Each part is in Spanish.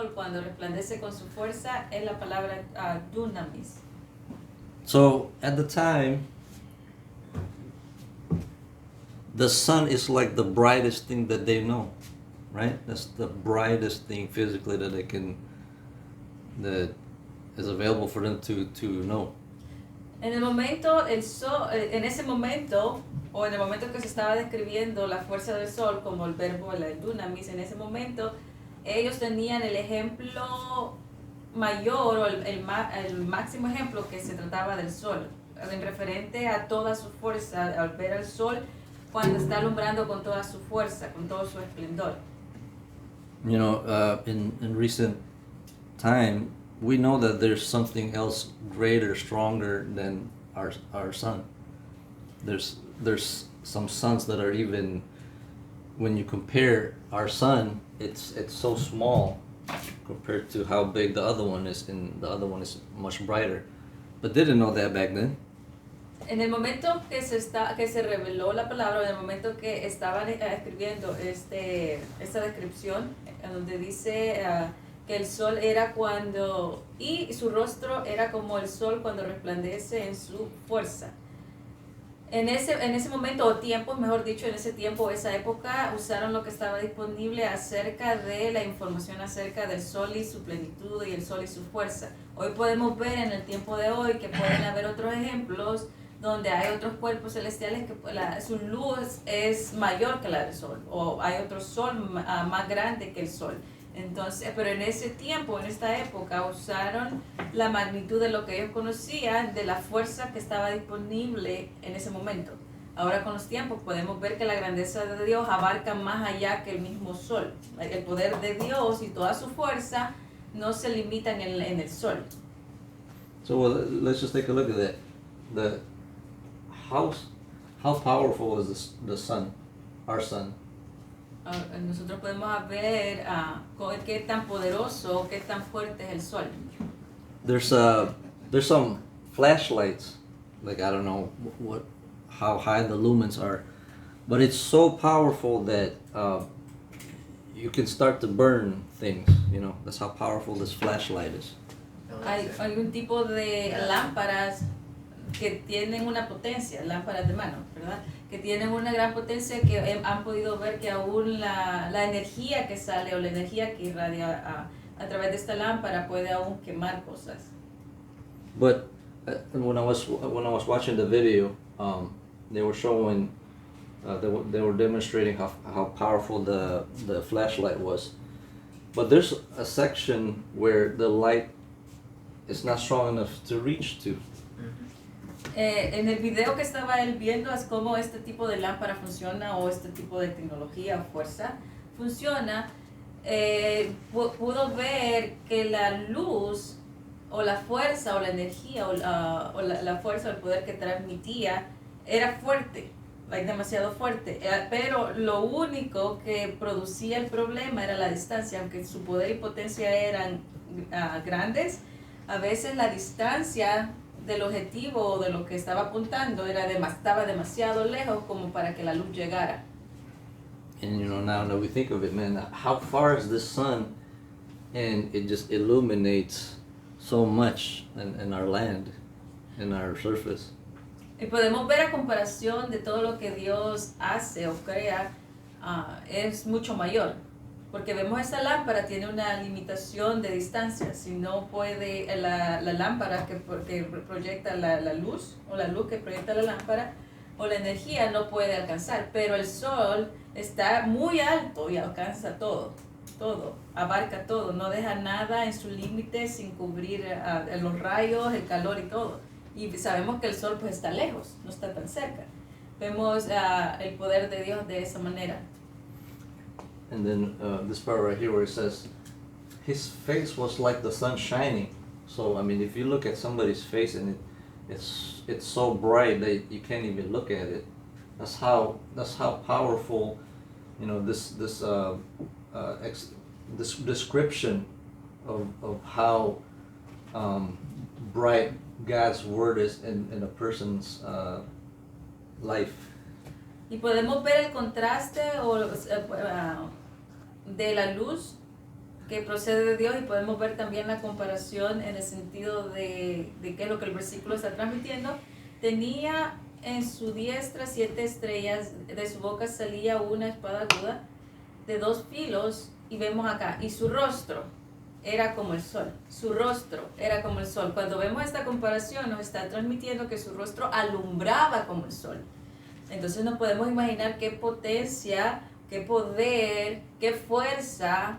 sol cuando resplandece con su fuerza es la palabra dunamis. So at the time, the sun is like the brightest thing that they know, right? That's the brightest thing physically that is available for them to know. En el momento, el sol, en ese momento, o en el momento que se estaba describiendo la fuerza del sol, como el verbo, el dunamis, en ese momento, ellos tenían el ejemplo mayor o el máximo ejemplo que se trataba del sol, en referente a toda su fuerza, al ver al sol cuando está alumbrando con toda su fuerza, con todo su esplendor. You know, in recent time, we know that there's something else greater, stronger than our sun. There's some suns that are even, when you compare our sun, it's so small compared to how big the other one is, and the other one is much brighter. But they didn't know that back then. En el momento que se reveló la palabra, en el momento que estaban escribiendo esta descripción, en donde dice que el sol era cuando, y su rostro era como el sol cuando resplandece en su fuerza. En ese momento, o tiempo, mejor dicho, en ese tiempo, esa época, usaron lo que estaba disponible acerca de la información acerca del sol y su plenitud y el sol y su fuerza. Hoy podemos ver en el tiempo de hoy que pueden haber otros ejemplos donde hay otros cuerpos celestiales que su luz es mayor que la del sol, o hay otro sol más grande que el sol. Entonces, pero en ese tiempo, en esta época, usaron la magnitud de lo que ellos conocían, de la fuerza que estaba disponible en ese momento. Ahora con los tiempos podemos ver que la grandeza de Dios abarca más allá que el mismo sol. El poder de Dios y toda su fuerza no se limitan en el sol. So let's just take a look at that. How powerful is the sun, our sun? Nosotros podemos ver qué tan poderoso, qué tan fuerte es el sol. There's some flashlights, like I don't know how high the lumens are, but it's so powerful that you can start to burn things. You know, that's how powerful this flashlight is. Hay un tipo de lámparas que tienen una potencia, lámparas de mano, ¿verdad? Que tienen una gran potencia, que han podido ver que aún la energía que sale o la energía que irradia a través de esta lámpara puede aún quemar cosas. But when I was watching the video, they were showing, they were demonstrating how powerful the flashlight was. But there's a section where the light is not strong enough to reach to. En el video que estaba él viendo es cómo este tipo de lámpara funciona, o este tipo de tecnología o fuerza funciona. Pudo ver que la luz o la fuerza o la energía o la fuerza o el poder que transmitía era fuerte, demasiado fuerte, pero lo único que producía el problema era la distancia. Aunque su poder y potencia eran grandes, a veces la distancia del objetivo o de lo que estaba apuntando estaba demasiado lejos como para que la luz llegara. And you know, now that we think of it, man, how far is the sun, and it just illuminates so much in our land, in our surface. Y podemos ver a comparación de todo lo que Dios hace o crea, es mucho mayor. Porque vemos esta lámpara tiene una limitación de distancia. Si no puede, la lámpara que proyecta la luz, o la luz que proyecta la lámpara, o la energía no puede alcanzar. Pero el sol está muy alto y alcanza todo, abarca todo, no deja nada en su límite sin cubrir los rayos, el calor y todo. Y sabemos que el sol pues está lejos, no está tan cerca. Vemos el poder de Dios de esa manera. And then this part right here where it says, his face was like the sun shining. So I mean, if you look at somebody's face and it's so bright that you can't even look at it. That's how powerful, you know, this description of how bright God's word is in a person's life. Y podemos ver el contraste de la luz que procede de Dios, y podemos ver también la comparación en el sentido de qué es lo que el versículo está transmitiendo. Tenía en su diestra 7 estrellas, de su boca salía una espada aguda de 2 filos, y vemos acá, y su rostro era como el sol. Su rostro era como el sol. Cuando vemos esta comparación, nos está transmitiendo que su rostro alumbraba como el sol. Entonces nos podemos imaginar qué potencia, qué poder, qué fuerza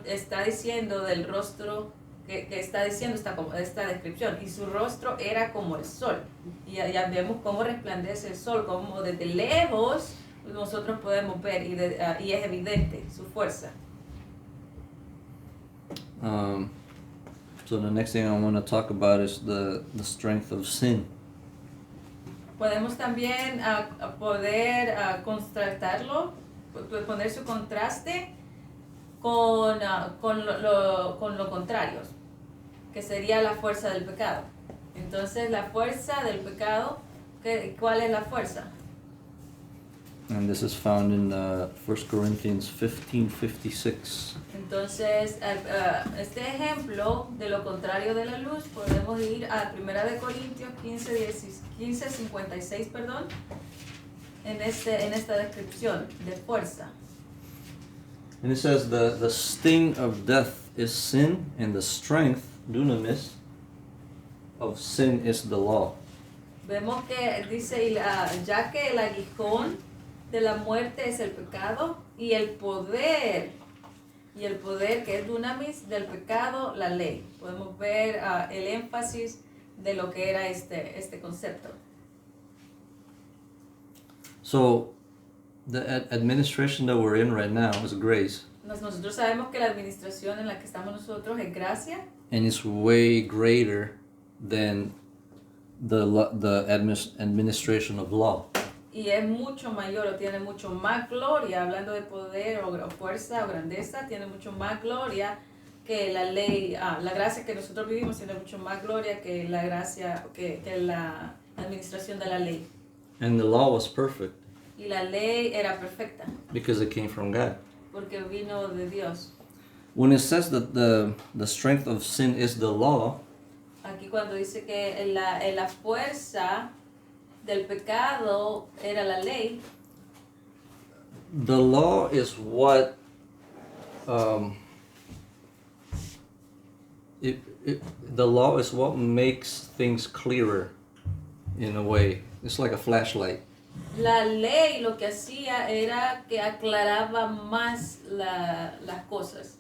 está diciendo del rostro, que está diciendo esta descripción. Y su rostro era como el sol. Y ya vemos cómo resplandece el sol, cómo desde lejos nosotros podemos ver, y es evidente su fuerza. So the next thing I want to talk about is the strength of sin. Podemos también poder contrastarlo, poner su contraste con lo contrario, que sería la fuerza del pecado. Entonces, la fuerza del pecado, ¿cuál es la fuerza? And this is found in 1 Corinthians 15:56. Entonces, este ejemplo de lo contrario de la luz, podemos ir a 1 Corintios 15:56, perdón, en esta descripción de fuerza. And it says, the sting of death is sin, and the strength, dunamis, of sin is the law. Vemos que dice, ya que el aguijón de la muerte es el pecado, y el poder que es dunamis del pecado, la ley. Podemos ver el énfasis de lo que era este concepto. So the administration that we're in right now is grace, Nosotros sabemos que la administración en la que estamos nosotros es gracia, and it's way greater than the administration of law. y es mucho mayor, o tiene mucho más gloria, hablando de poder o fuerza o grandeza, tiene mucho más gloria que la ley. La gracia que nosotros vivimos tiene mucho más gloria que la gracia, que la administración de la ley. And the law was perfect Y la ley era perfecta, because it came from God. porque vino de Dios. When it says that the strength of sin is the law, Aquí cuando dice que la fuerza del pecado era la ley, the law is what the law is what makes things clearer in a way. It's like a flashlight. la ley lo que hacía era que aclaraba más las cosas.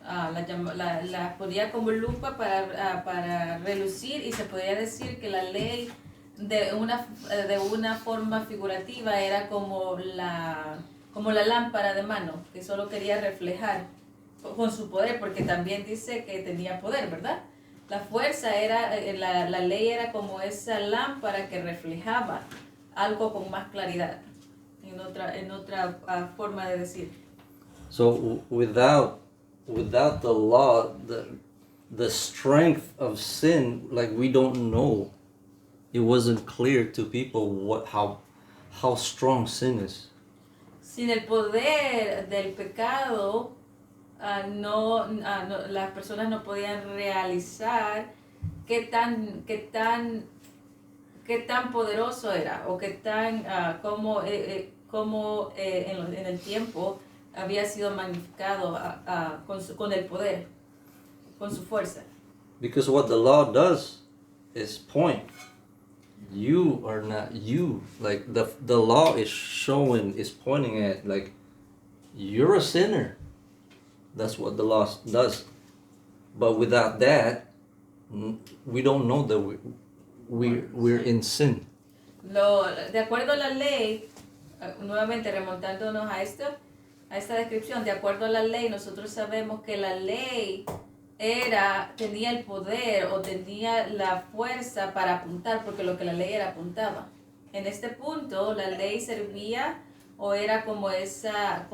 La ponía como lupa para relucir, y se podía decir que la ley de una forma figurativa era como la lámpara de mano, que solo quería reflejar con su poder, porque también dice que tenía poder, ¿verdad? La fuerza era, la ley era como esa lámpara que reflejaba algo con más claridad, en otra forma de decir. So without the law, the strength of sin, like we don't know. It wasn't clear to people how strong sin is. Sin el poder del pecado, las personas no podían realizar qué tan poderoso era, o qué tan cómo en el tiempo había sido magnificado con el poder, con su fuerza. Because what the law does is point. You are not you. Like the law is pointing at, like, you're a sinner. That's what the law does. But without that, we don't know that we're in sin. De acuerdo a la ley, nuevamente remontándonos a esta descripción, de acuerdo a la ley, nosotros sabemos que la ley tenía el poder, o tenía la fuerza para apuntar, porque lo que la ley apuntaba. En este punto, la ley servía, o era como esa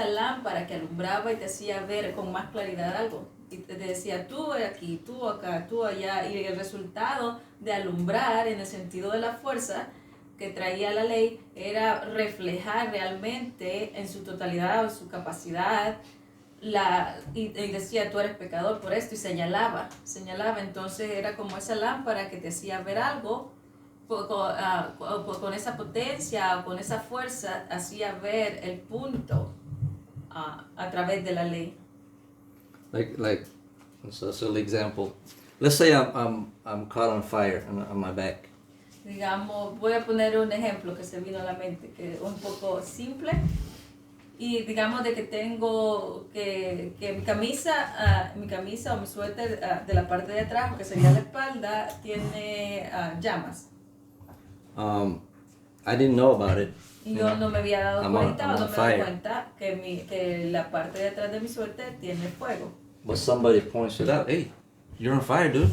lámpara que alumbraba y te hacía ver con más claridad algo. Y te decía, tú aquí, tú acá, tú allá. Y el resultado de alumbrar, en el sentido de la fuerza que traía la ley, era reflejar realmente en su totalidad o su capacidad y decía, tú eres pecador por esto, y señalaba, entonces era como esa lámpara que te hacía ver algo, con esa potencia o con esa fuerza, hacía ver el punto a través de la ley. Like, it's a silly example. Let's say I'm caught on fire on my back. Digamos, voy a poner un ejemplo que se vino a la mente, que es un poco simple. Y digamos de que tengo que mi camisa o mi suéter de la parte de atrás, que sería la espalda, tiene llamas. I didn't know about it. Y yo no me había dado cuenta I'm o no on me fire. di cuenta que la parte de atrás de mi suéter tiene fuego. But somebody points it out. Hey, you're on fire, dude.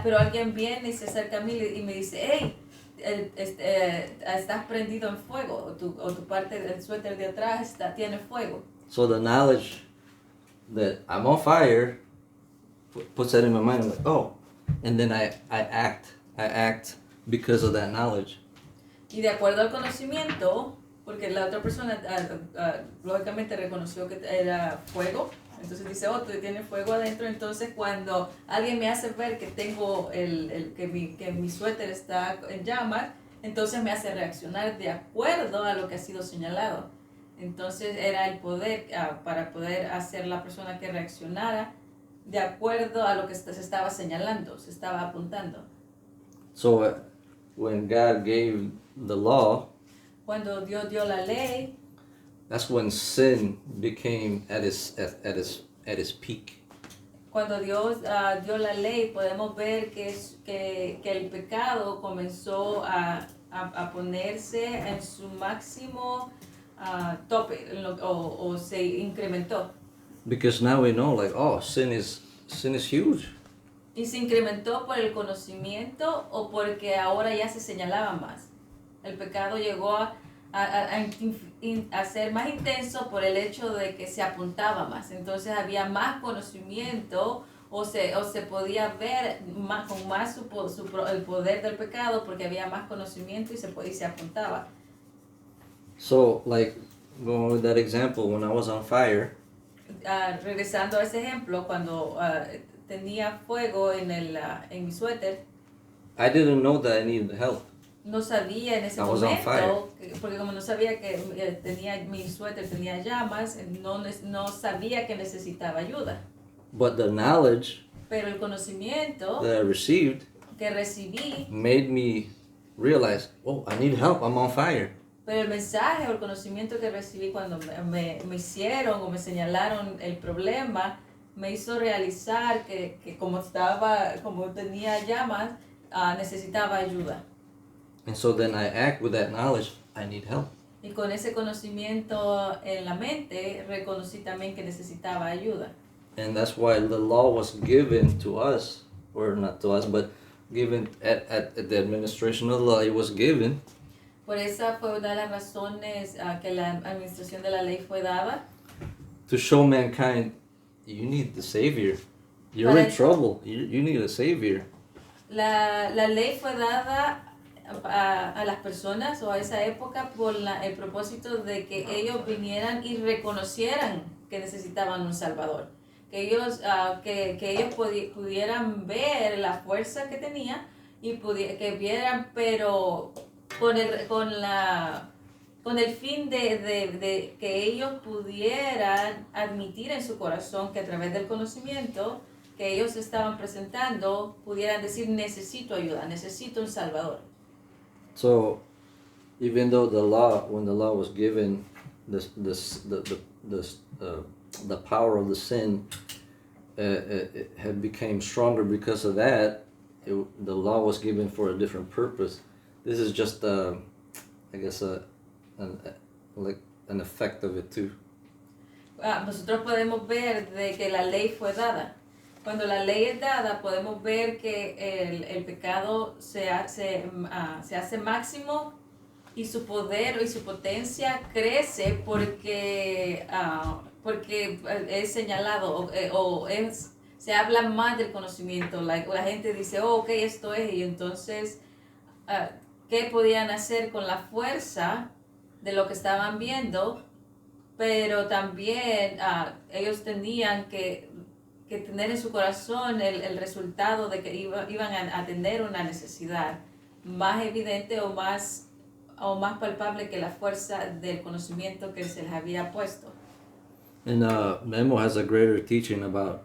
Pero alguien viene y se acerca a mí y me dice, hey, estás prendido en fuego, o tu parte del suéter de atrás tiene fuego. So the knowledge that I'm on fire puts that in my mind. I'm like, oh, and then I act because of that knowledge. Y de acuerdo al conocimiento, porque la otra persona lógicamente reconoció que era fuego, entonces dice, oh, tú tienes fuego adentro, entonces cuando alguien me hace ver que tengo que mi suéter está en llamas, entonces me hace reaccionar de acuerdo a lo que ha sido señalado. Entonces era el poder, para poder hacer la persona que reaccionara de acuerdo a lo que se estaba señalando, se estaba apuntando. So when God gave the law, cuando Dios dio la ley, that's when sin became at its peak. Cuando Dios dio la ley, podemos ver que el pecado comenzó a ponerse en su máximo tope, o se incrementó. Because now we know, like, oh, sin is huge. Y se incrementó por el conocimiento o porque ahora ya se señalaba más. El pecado llegó a ser más intenso por el hecho de que se apuntaba más. Entonces había más conocimiento o se podía ver más, con más el poder del pecado porque había más conocimiento y se apuntaba. So, like, going with that example, when I was on fire, regresando a ese ejemplo, cuando tenía fuego en mi suéter, I didn't know that I needed help. No sabía en ese momento, porque como no sabía que mi suéter tenía llamas, no sabía que necesitaba ayuda. But the knowledge Pero el conocimiento that I received que recibí, made me realize, oh, I need help, I'm on fire. pero el mensaje o el conocimiento que recibí cuando me hicieron o me señalaron el problema, me hizo realizar que como tenía llamas, necesitaba ayuda. And so then I act with that knowledge, I need help. Y con ese conocimiento en la mente, reconocí también que necesitaba ayuda. And that's why the law was given to us, or not to us, but given at the administration of the law, it was given. Por esa fue una de las razones que la administración de la ley fue dada. To show mankind, you need the Savior. You're in trouble. You need a Savior. La ley fue dada a las personas o a esa época por el propósito de que ellos vinieran y reconocieran que necesitaban un Salvador. Que ellos pudieran ver la fuerza que tenía y que vieran, pero con el fin de que ellos pudieran admitir en su corazón que a través del conocimiento que ellos estaban presentando, pudieran decir, necesito ayuda, necesito un Salvador. So, even though when the law was given, the power of the sin it had became stronger because of that. The law was given for a different purpose. This is just, I guess, like an effect of it too. Nosotros podemos ver de que la ley fue dada. Cuando la ley es dada, podemos ver que el pecado se hace máximo y su poder y su potencia crece porque es señalado se habla más del conocimiento. La gente dice, oh, ok, esto es, y entonces, ¿qué podían hacer con la fuerza de lo que estaban viendo? pero también ellos tenían que tener en su corazón el resultado de que iban a tener una necesidad más evidente o más palpable que la fuerza del conocimiento que se les había puesto. And Memo has a greater teaching about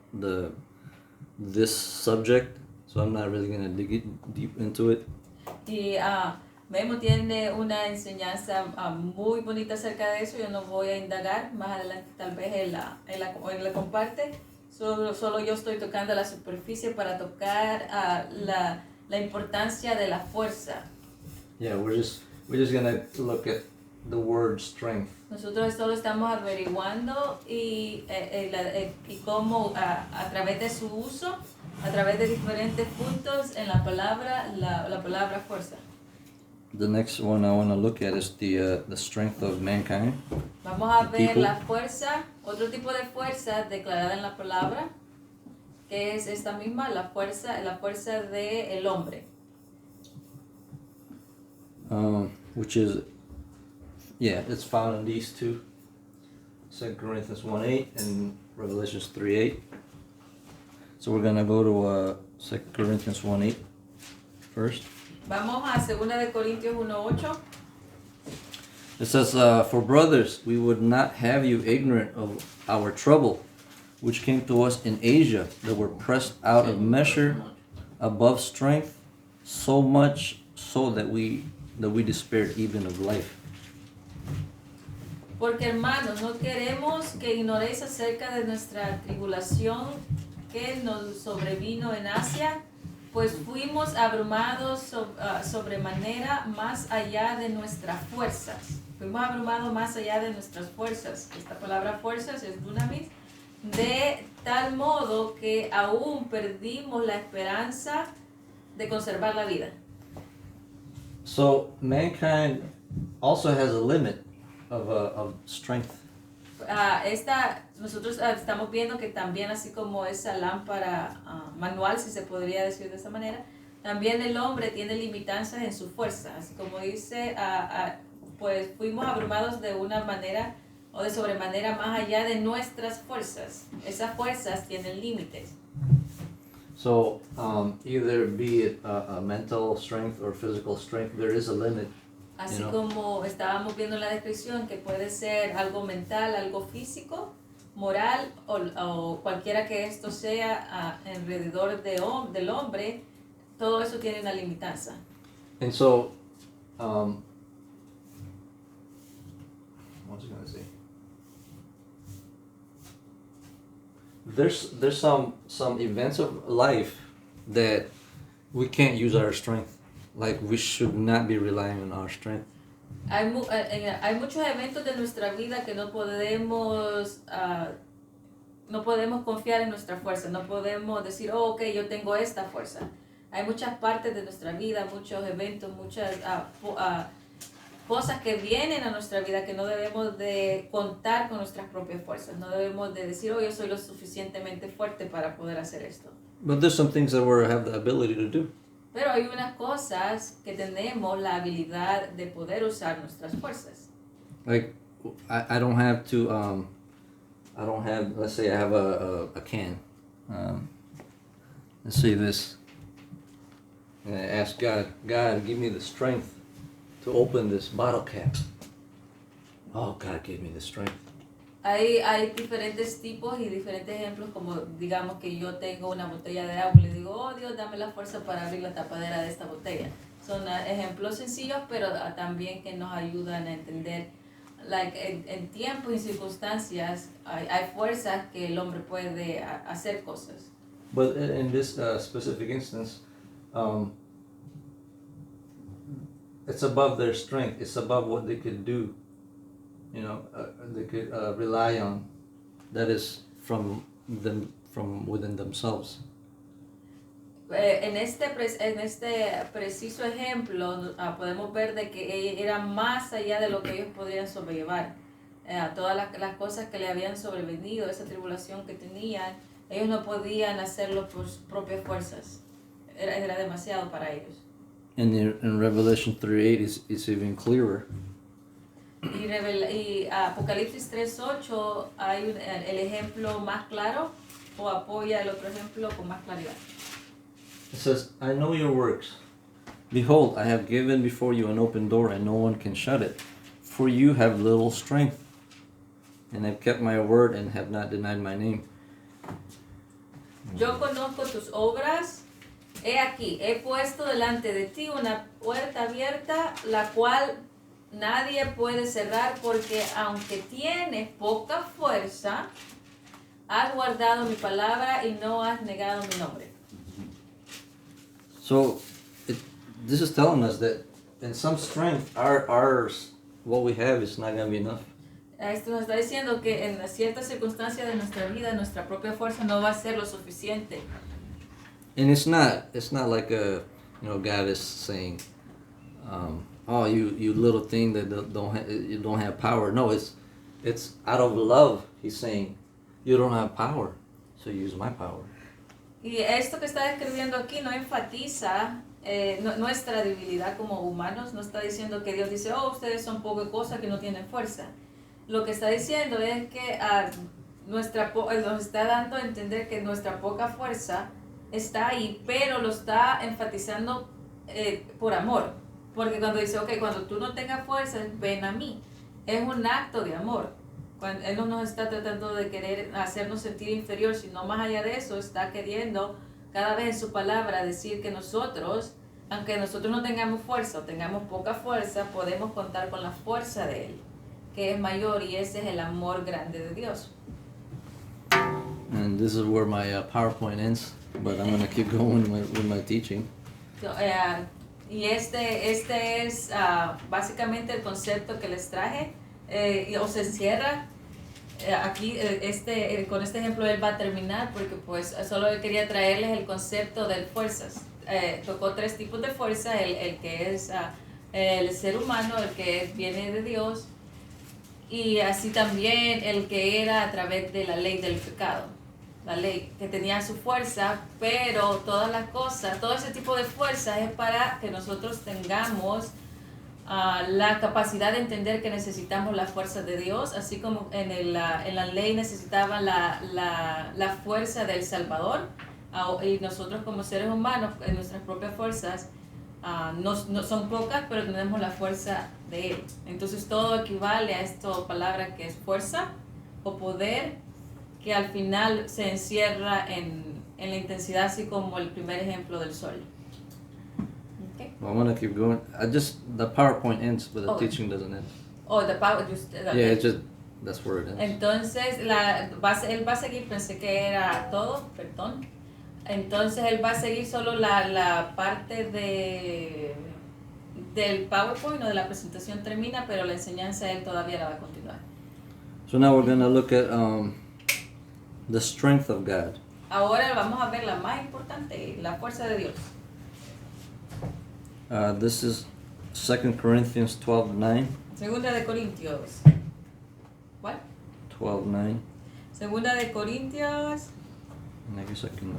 this subject, so I'm not really going to dig deep into it. Y Memo tiene una enseñanza muy bonita acerca de eso. Yo no voy a indagar más adelante, tal vez él la comparte. Solo yo estoy tocando la superficie para tocar la importancia de la fuerza. Yeah, we're just gonna look at the word strength. Nosotros solo estamos averiguando y cómo a través de su uso, a través de diferentes puntos en la palabra fuerza. The next one I want to look at is the strength of mankind. Vamos a ver People. la fuerza, otro tipo de fuerza declarada en la palabra, que es esta misma, la fuerza del hombre. Which is, yeah, it's found in these two, 2 Corinthians 1:8 and Revelations 3:8. So we're gonna go to 2 Corinthians 1:8 first. Vamos a 2 de Corintios 1:8. It says, "For brothers, we would not have you ignorant of our trouble, which came to us in Asia, that were pressed out of measure, above strength, so much so that we despaired even of life." Porque hermanos, no queremos que ignoréis acerca de nuestra tribulación que nos sobrevino en Asia, pues fuimos abrumados sobremanera más allá de nuestras fuerzas. Fuimos abrumados más allá de nuestras fuerzas. Esta palabra fuerzas es dunamis. De tal modo que aún perdimos la esperanza de conservar la vida. So mankind also has a limit of strength. Nosotros estamos viendo que también, así como esa lámpara manual, si se podría decir de esa manera, también el hombre tiene limitancias en su fuerza. Así como dice, pues fuimos abrumados de una manera o de sobremanera más allá de nuestras fuerzas. Esas fuerzas tienen límites. So either be it a mental strength or physical strength, there is a limit. Así como estábamos viendo en la descripción, que puede ser algo mental, algo físico, moral o cualquiera que esto sea alrededor del hombre, todo eso tiene una limitanza. And so, what was I going to say? There's some events of life that we can't use our strength. Like we should not be relying on our strength. Hay muchos eventos de nuestra vida que no podemos confiar en nuestra fuerza, no podemos decir, oh, ok, yo tengo esta fuerza. Hay muchas partes de nuestra vida, muchos eventos, muchas cosas que vienen a nuestra vida que no debemos de contar con nuestras propias fuerzas. No debemos de decir, oh, yo soy lo suficientemente fuerte para poder hacer esto. But there's some things that we have the ability to do. Pero hay unas cosas que tenemos la habilidad de poder usar nuestras fuerzas. Like, I don't have to, let's say I have a can. Let's say this. And I ask God, give me the strength to open this bottle cap. Oh, God, give me the strength. Hay diferentes tipos y diferentes ejemplos, como digamos que yo tengo una botella de agua y le digo, oh Dios, dame la fuerza para abrir la tapadera de esta botella. Son ejemplos sencillos, pero también que nos ayudan a entender, en tiempos y circunstancias, hay fuerzas que el hombre puede hacer cosas. But in this specific instance, it's above their strength. It's above what they could do. They could rely on. That is from within themselves. En este preciso ejemplo podemos ver de que era más allá de lo que ellos podrían sobrellevar. Todas las cosas que le habían sobrevenido, esa tribulación que tenían, ellos no podían hacerlo por sus propias fuerzas. Era demasiado para ellos. And in Revelation 3:8 it's even clearer. Y Apocalipsis 3:8 hay el ejemplo más claro o apoya el otro ejemplo con más claridad. It says, I know your works. Behold, I have given before you an open door, and no one can shut it. For you have little strength, and have kept my word, and have not denied my name. Yo conozco tus obras. He aquí, he puesto delante de ti una puerta abierta, la cual nadie puede cerrar, porque aunque tienes poca fuerza, has guardado mi palabra y no has negado mi nombre. So, this is telling us that in some strength, ours, what we have is not going to be enough. Esto nos está diciendo que en ciertas circunstancias de nuestra vida, nuestra propia fuerza no va a ser lo suficiente. And it's not like God is saying, oh, you little thing that you don't have power. No, it's out of love. He's saying, you don't have power, so use my power. Y esto que está describiendo aquí no enfatiza nuestra debilidad como humanos. No está diciendo que Dios dice, oh, ustedes son poca cosa que no tienen fuerza. Lo que está diciendo es que nos está dando a entender que nuestra poca fuerza está ahí, pero lo está enfatizando por amor. Porque cuando dice, ok, cuando tú no tengas fuerza, ven a mí. Es un acto de amor. Cuando Él no nos está tratando de querer hacernos sentir inferior, sino más allá de eso, está queriendo cada vez en su palabra decir que nosotros, aunque nosotros no tengamos fuerza o tengamos poca fuerza, podemos contar con la fuerza de Él, que es mayor, y ese es el amor grande de Dios. And this is where my PowerPoint ends, but I'm going to keep going with my teaching. Y este es básicamente el concepto que les traje, o se encierra aquí. Con este ejemplo él va a terminar, porque pues solo quería traerles el concepto de fuerzas. Tocó 3 tipos de fuerza: el que es el ser humano, el que viene de Dios, y así también el que era a través de la ley del pecado. La ley que tenía su fuerza, pero todas las cosas, todo ese tipo de fuerza es para que nosotros tengamos la capacidad de entender que necesitamos la fuerza de Dios, así como en la ley necesitaban la fuerza del Salvador, y nosotros como seres humanos, en nuestras propias fuerzas, no son pocas, pero tenemos la fuerza de Él. Entonces todo equivale a esta palabra que es fuerza o poder, que al final se encierra en la intensidad, así como el primer ejemplo del sol. Okay. Well, I'm going to keep going. The PowerPoint ends, but the teaching doesn't end. Oh, the power, that's where it ends. Entonces, él va a seguir, pensé que era todo, perdón. Entonces, él va a seguir solo la parte del PowerPoint o de la presentación termina, pero la enseñanza él todavía la va a continuar. So now we're going to look at the strength of God. Ahora vamos a ver la más importante, la fuerza de Dios. This is 2 Corinthians 12:9. Segunda de Corintios. ¿Cuál? 12:9. Segunda de Corintios. And I guess I can.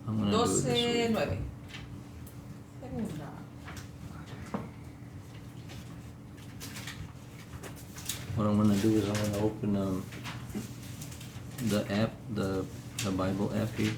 I'm gonna do it this way. 12:9. Segunda. What I'm gonna do is I'm gonna open the app, the Bible app here.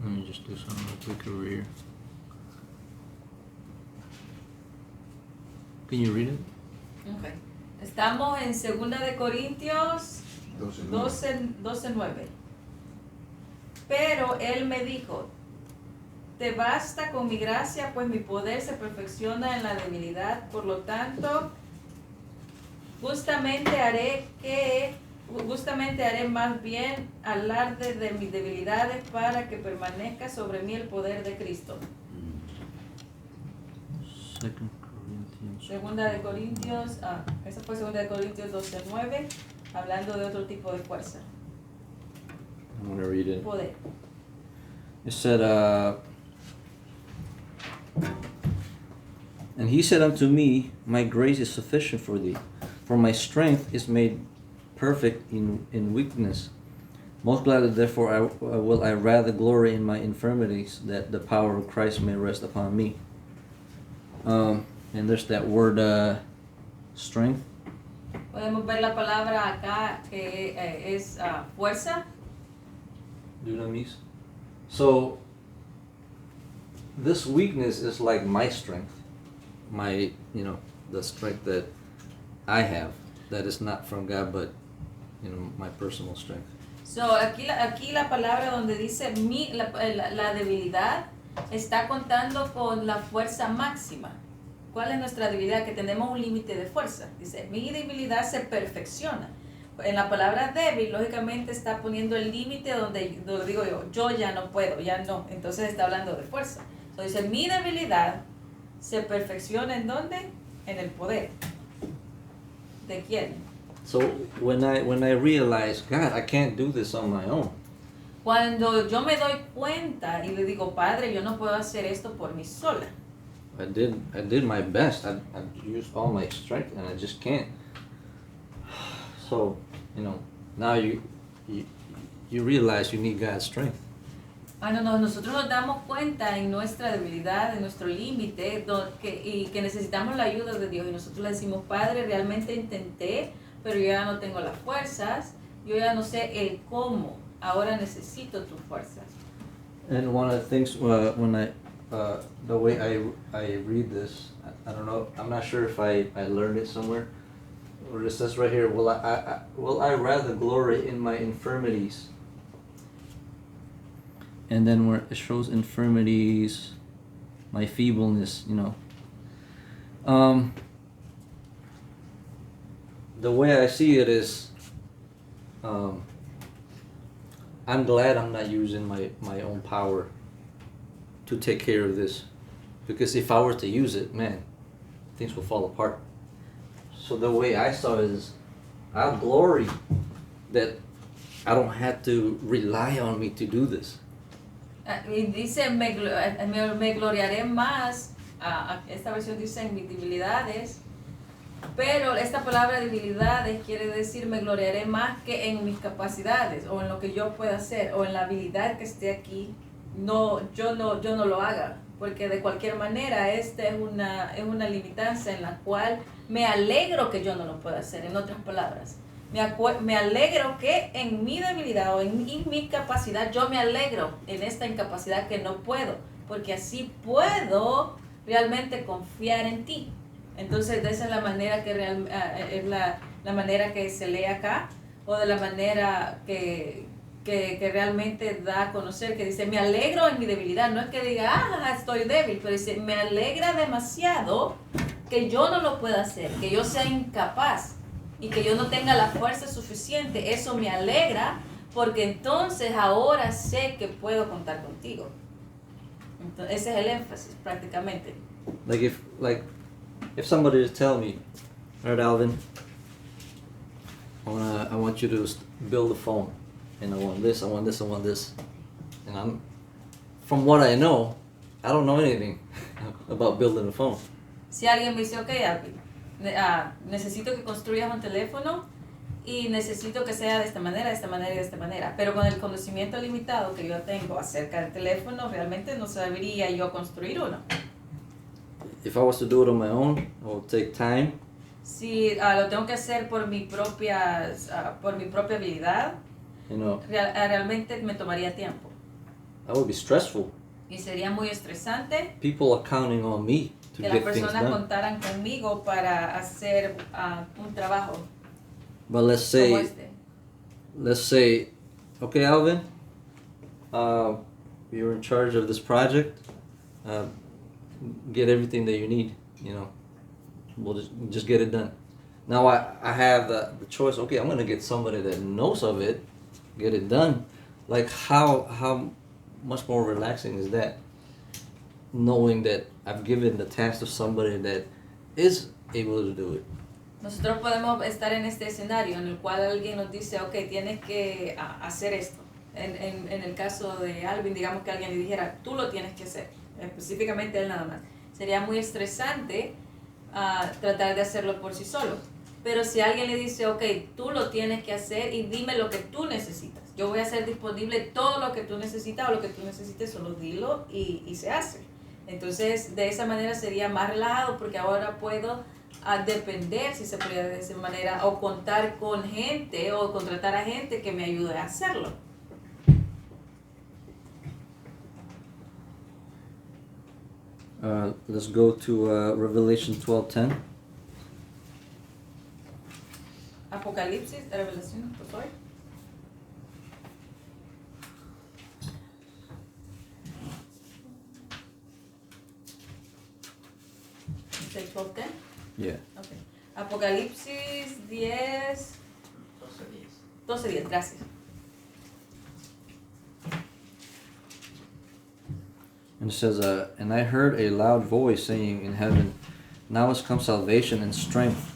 Let me just do something real quick over here. Can you read it? Okay. Estamos en Segunda de Corintios 12:9. Pero él me dijo, te basta con mi gracia, pues mi poder se perfecciona en la debilidad. Por lo tanto, justamente haré más bien alarde de mis debilidades, para que permanezca sobre mí el poder de Cristo. Second Corinthians. Segunda de Corintios, esa fue Segunda de Corintios 12:9. hablando de otro tipo de fuerza, I'm going to read it. poder. It said, and he said unto me, my grace is sufficient for thee, for my strength is made perfect in weakness. Most gladly therefore will I rather glory in my infirmities, that the power of Christ may rest upon me. And there's that word strength. Podemos ver la palabra acá que es fuerza. Dunamis. So this weakness is like my strength, my the strength that I have, that is not from God, but my personal strength. So aquí la palabra donde dice la debilidad está contando con la fuerza máxima. ¿Cuál es nuestra debilidad? Que tenemos un límite de fuerza. Dice, mi debilidad se perfecciona. En la palabra débil, lógicamente está poniendo el límite donde digo yo ya no puedo, ya no. Entonces está hablando de fuerza. Entonces dice, mi debilidad se perfecciona ¿en dónde? En el poder. ¿De quién? So when I realize, God, I can't do this on my own. Cuando yo me doy cuenta y le digo, Padre, yo no puedo hacer esto por mí sola. I did my best. I used all my strength, and I just can't. So, now you realize you need God's strength. Nosotros nos damos cuenta en nuestra debilidad, en nuestro límite, y que necesitamos la ayuda de Dios. Y nosotros le decimos, Padre, realmente intenté, pero yo ya no tengo las fuerzas, yo ya no sé el cómo. Ahora necesito tus fuerzas. And one of the things when the way I read this, I don't know, I'm not sure if I learned it somewhere, or it says right here, will I rather glory in my infirmities? And then where it shows infirmities, my feebleness, the way I see it is, I'm glad I'm not using my own power to take care of this, because if I were to use it, man, things will fall apart. So the way I saw it is, I'll glory that I don't have to rely on me to do this. Y dice, me gloriaré más, esta versión dice en mis debilidades, pero esta palabra debilidades quiere decir me gloriaré más que en mis capacidades, o en lo que yo pueda hacer, o en la habilidad que esté aquí. Yo no lo haga, porque de cualquier manera esta es una limitancia en la cual me alegro que yo no lo pueda hacer. En otras palabras, me alegro que en mi debilidad o en mi capacidad, yo me alegro en esta incapacidad que no puedo, porque así puedo realmente confiar en ti. Entonces esa es la manera que es la manera que se lee acá, o de la manera que realmente da a conocer, que dice, me alegro en mi debilidad. No es que diga, estoy débil, pero dice, me alegra demasiado que yo no lo pueda hacer, que yo sea incapaz y que yo no tenga la fuerza suficiente. Eso me alegra, porque entonces ahora sé que puedo contar contigo. Entonces, ese es el énfasis prácticamente. If somebody is telling me, all right, Alvin, I want you to build a phone, and I want this, I want this, I want this, and from what I know, I don't know anything about building a phone. Si alguien me dice, ok, necesito que construyas un teléfono y necesito que sea de esta manera, de esta manera y de esta manera, pero con el conocimiento limitado que yo tengo acerca del teléfono, realmente no sabría yo construir uno. If I was to do it on my own, it would take time. Si lo tengo que hacer por mi propia habilidad, realmente me tomaría tiempo. That would be stressful. Y sería muy estresante. People are counting on me to que get las things personas done. contaran conmigo para hacer un trabajo. But let's say, okay, Alvin, you're in charge of this project. Get everything that you need. We'll just get it done. Now I have the choice. Okay, I'm gonna get somebody that knows of it, get it done. Like how much more relaxing is that? Knowing that I've given the task to somebody that is able to do it. Nosotros podemos estar en este escenario en el cual alguien nos dice, ok, tienes que hacer esto. En el caso de Alvin, digamos que alguien le dijera, tú lo tienes que hacer, específicamente él nada más. Sería muy estresante tratar de hacerlo por sí solo. Pero si alguien le dice, ok, tú lo tienes que hacer y dime lo que tú necesitas. Yo voy a hacer disponible todo lo que tú necesitas o lo que tú necesites, solo dilo y se hace. Entonces, de esa manera sería más relajado porque ahora puedo depender, si se podría de esa manera, o contar con gente o contratar a gente que me ayude a hacerlo. Let's go to Revelation 12:10. Apocalipsis, Revelación, por favor. ¿Es el 12:10? Yeah. Okay. Apocalipsis 10. 12:10, gracias. And it says, and I heard a loud voice saying in heaven, now has come salvation and strength.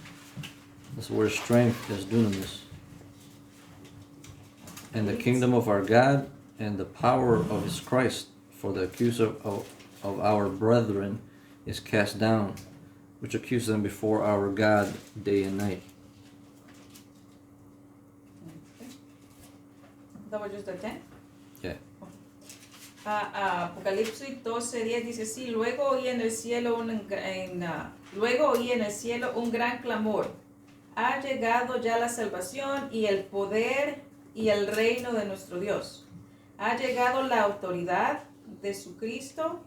This word strength is dunamis. And the kingdom of our God and the power of his Christ, for the accuser of our brethren is cast down, which accuse them before our God day and night. Okay. That was just a 10? Yeah. Apocalipsis 12:10 dice así, luego oí en el cielo un gran clamor. Ha llegado ya la salvación y el poder y el reino de nuestro Dios. Ha llegado la autoridad de su Cristo,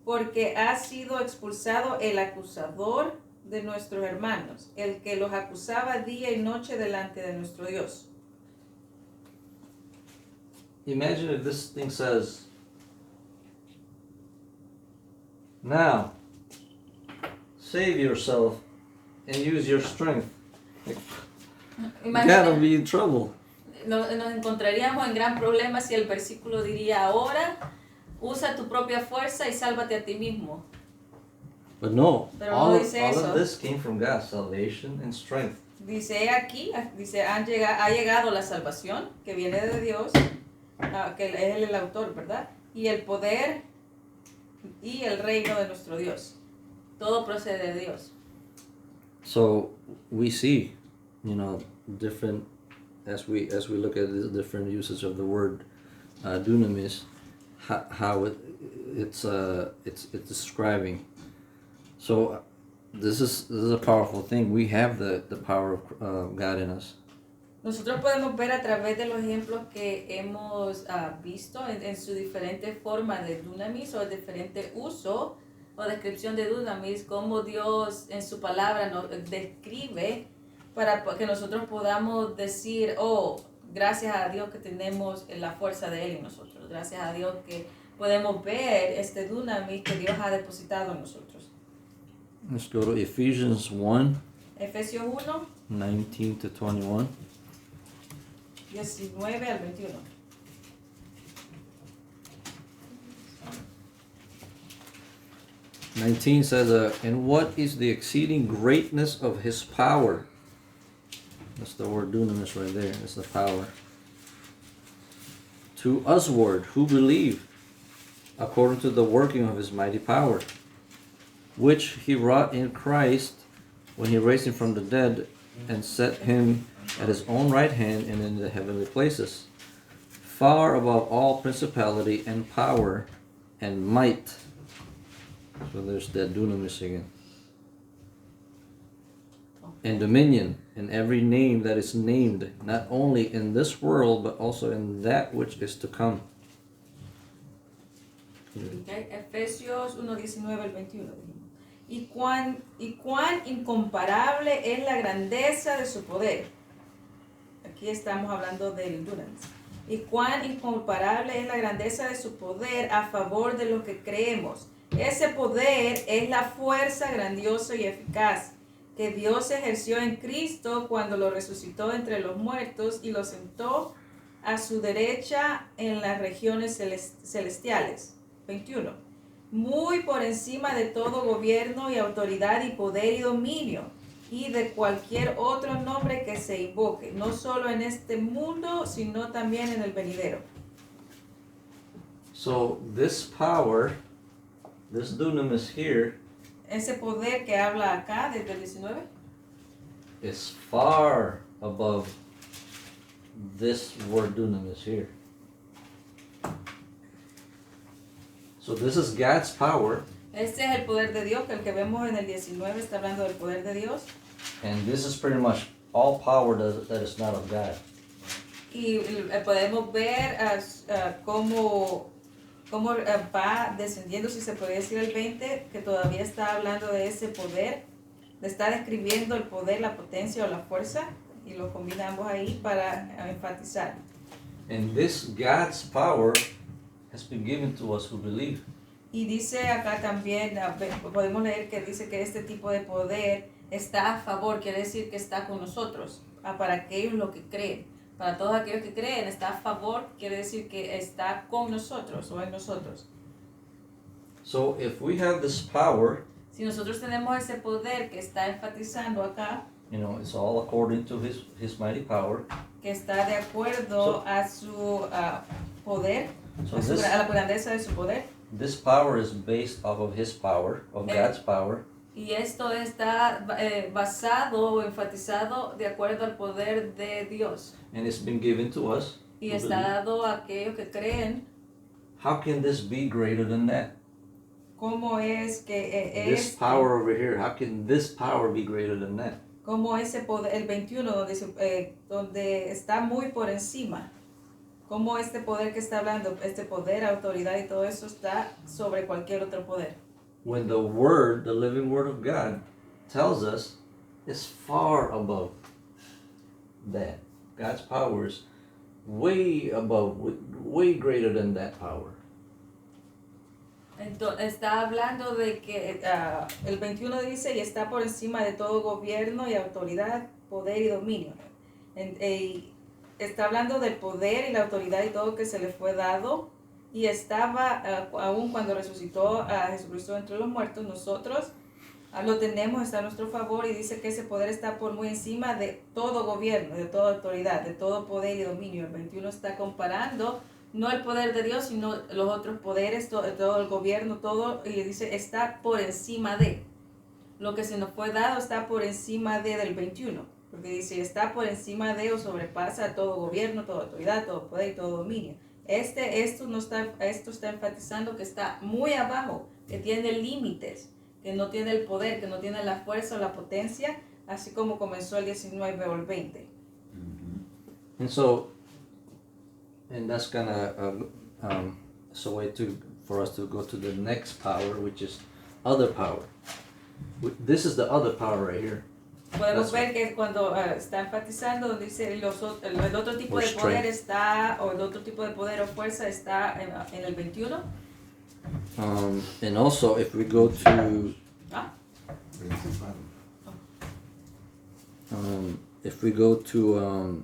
porque ha sido expulsado el acusador de nuestros hermanos, el que los acusaba día y noche delante de nuestro Dios. Imagine if this thing says, now, save yourself and use your strength. You gotta be in trouble. Nos encontraríamos en gran problema si el versículo diría, ahora usa tu propia fuerza y sálvate a ti mismo. But no, Pero all no of dice eso. this came from God, salvation and strength. Dice aquí, dice, ha llegado la salvación que viene de Dios, que es el autor, ¿verdad? Y el poder y el reino de nuestro Dios. Todo procede de Dios. So we see, different as we look at the different usage of the word dunamis, how it's describing. So this is a powerful thing. We have the power of God in us. Nosotros podemos ver a través de los ejemplos que hemos visto en su diferente forma de dunamis o diferente uso o descripción de dunamis, cómo Dios en su palabra nos describe para que nosotros podamos decir, oh, gracias a Dios que tenemos la fuerza de Él en nosotros, gracias a Dios que podemos ver este dunamis que Dios ha depositado en nosotros. Let's go to Ephesians 1, Efesios 1, 19 to 21. 19 al 21. "19 says, and what is the exceeding greatness of his power?" That's the word dunamis right there. That's the power. "To usward who believe, according to the working of his mighty power, which he wrought in Christ when he raised him from the dead and set him at his own right hand and in the heavenly places, far above all principality and power and might." So there's that dunamis again. "And dominion, and every name that is named, not only in this world, but also in that which is to come." Okay. Efesios 1, 19 al 21. Y cuán incomparable es la grandeza de su poder. Aquí estamos hablando del dunamis. Y cuán incomparable es la grandeza de su poder a favor de los que creemos. Ese poder es la fuerza grandiosa y eficaz que Dios ejerció en Cristo cuando lo resucitó entre los muertos y lo sentó a su derecha en las regiones celestiales. 21. Muy por encima de todo gobierno y autoridad y poder y dominio, y de cualquier otro nombre que se invoque, no solo en este mundo, sino también en el venidero. So this power, this dunamis here, Ese poder que habla acá desde el 19 is far above this word dunamis here. So this is God's power, Este es el poder de Dios, que el que vemos en el 19 está hablando del poder de Dios. and this is pretty much all power that is not of God. Y podemos ver cómo va descendiendo, si se puede decir el 20, que todavía está hablando de ese poder, está describiendo el poder, la potencia o la fuerza, y lo combina ambos ahí para enfatizar. And this God's power has been given to us who believe. Y dice acá también, podemos leer que dice que este tipo de poder está a favor, quiere decir que está con nosotros, para aquellos los que creen. Para todos aquellos que creen, está a favor, quiere decir que está con nosotros o en nosotros. So if we have this power, Si nosotros tenemos ese poder que está enfatizando acá, you know, it's all according to his mighty power. que está de acuerdo a su poder, So a la grandeza de su poder, this power is based off of his power, of God's power. y esto está basado o enfatizado de acuerdo al poder de Dios, And it's been given to us. y who está believe. dado a aquellos que creen. How can this be greater than that? ¿Cómo es que This power over here, how can this power be greater than that? como ese poder, el 21, donde está muy por encima? Como este poder que está hablando, este poder, autoridad y todo eso está sobre cualquier otro poder. When the word, the living word of God, tells us it's far above that. God's power is way above, way greater than that power. Entonces, está hablando de que el 21 dice, y está por encima de todo gobierno y autoridad, poder y dominio. Está hablando del poder y la autoridad y todo que se le fue dado, y estaba, aún cuando resucitó a Jesucristo entre los muertos, nosotros lo tenemos, está a nuestro favor, y dice que ese poder está por muy encima de todo gobierno, de toda autoridad, de todo poder y dominio. El 21 está comparando no el poder de Dios, sino los otros poderes, todo el gobierno, todo, y dice, está por encima de. Lo que se nos fue dado está por encima del 21, porque dice, está por encima de o sobrepasa todo gobierno, toda autoridad, todo poder y todo dominio. Esto está enfatizando que está muy abajo, que tiene límites, que no tiene el poder, que no tiene la fuerza o la potencia, así como comenzó el 19 o el 20. And so, and that's gonna so way for us to go to the next power, which is other power. This is the other power right here. Podemos ver que cuando está enfatizando, donde dice el otro tipo de poder está, o el otro tipo de poder o fuerza está en el 21. And also, if we go to if we go to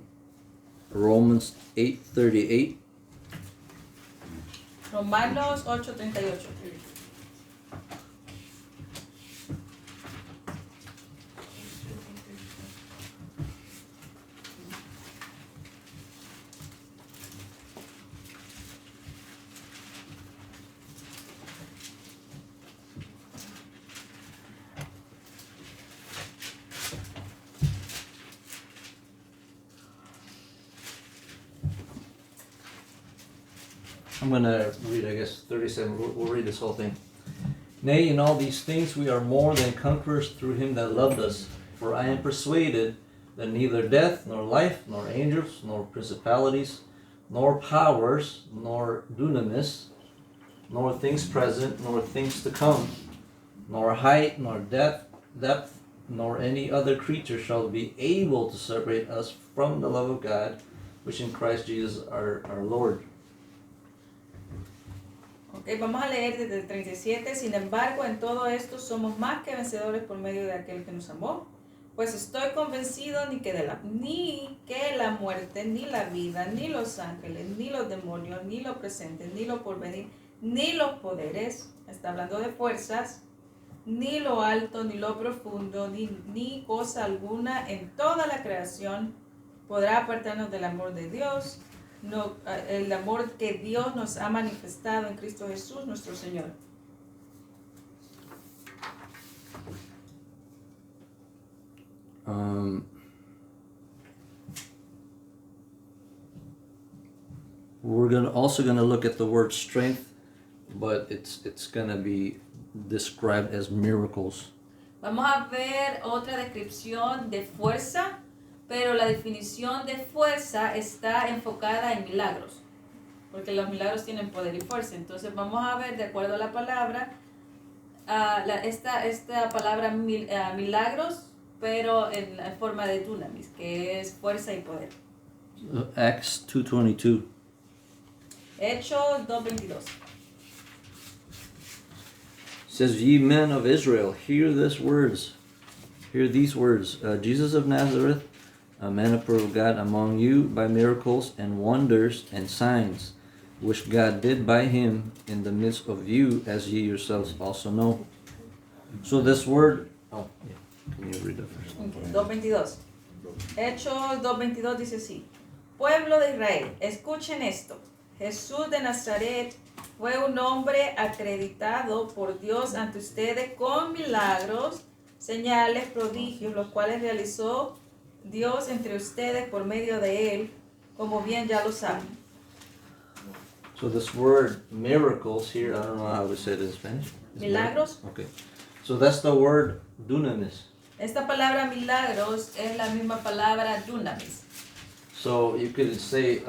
Romans 8:38. Romanos 8:38. I'm gonna read, I guess, 37. We'll read this whole thing. Nay, in all these things we are more than conquerors through him that loved us. For I am persuaded that neither death, nor life, nor angels, nor principalities, nor powers, nor dunamis, nor things present, nor things to come, nor height, nor depth, nor any other creature shall be able to separate us from the love of God, which in Christ Jesus our Lord. Okay, vamos a leer desde el 37. Sin embargo, en todo esto somos más que vencedores por medio de aquel que nos amó. Pues estoy convencido ni que la muerte, ni la vida, ni los ángeles, ni los demonios, ni lo presente, ni lo porvenir, ni los poderes, está hablando de fuerzas, ni lo alto, ni lo profundo, ni cosa alguna en toda la creación podrá apartarnos del amor de Dios, no, el amor que Dios nos ha manifestado en Cristo Jesús, nuestro Señor. We're also gonna look at the word strength, but it's gonna be described as miracles. Vamos a ver otra descripción de fuerza, pero la definición de fuerza está enfocada en milagros, porque los milagros tienen poder y fuerza. Entonces vamos a ver, de acuerdo a la palabra, esta palabra milagros, pero en la forma de dunamis, que es fuerza y poder. Acts 2:22. Hechos 2:22. Says, "Ye men of Israel, hear these words. Jesus of Nazareth, a man approved of God among you by miracles and wonders and signs, which God did by him in the midst of you, as ye yourselves also know." So this word, can you read that first? Okay, 2:22. Hechos 2:22 dice así: Pueblo de Israel, escuchen esto. Jesús de Nazaret fue un hombre acreditado por Dios ante ustedes con milagros, señales, prodigios, los cuales realizó Dios entre ustedes por medio de él, como bien ya lo saben. So this word miracles here, I don't know how we say it in Spanish. Is Milagros. Okay. So that's the word dunamis. Esta palabra milagros es la misma palabra dunamis. So you could say,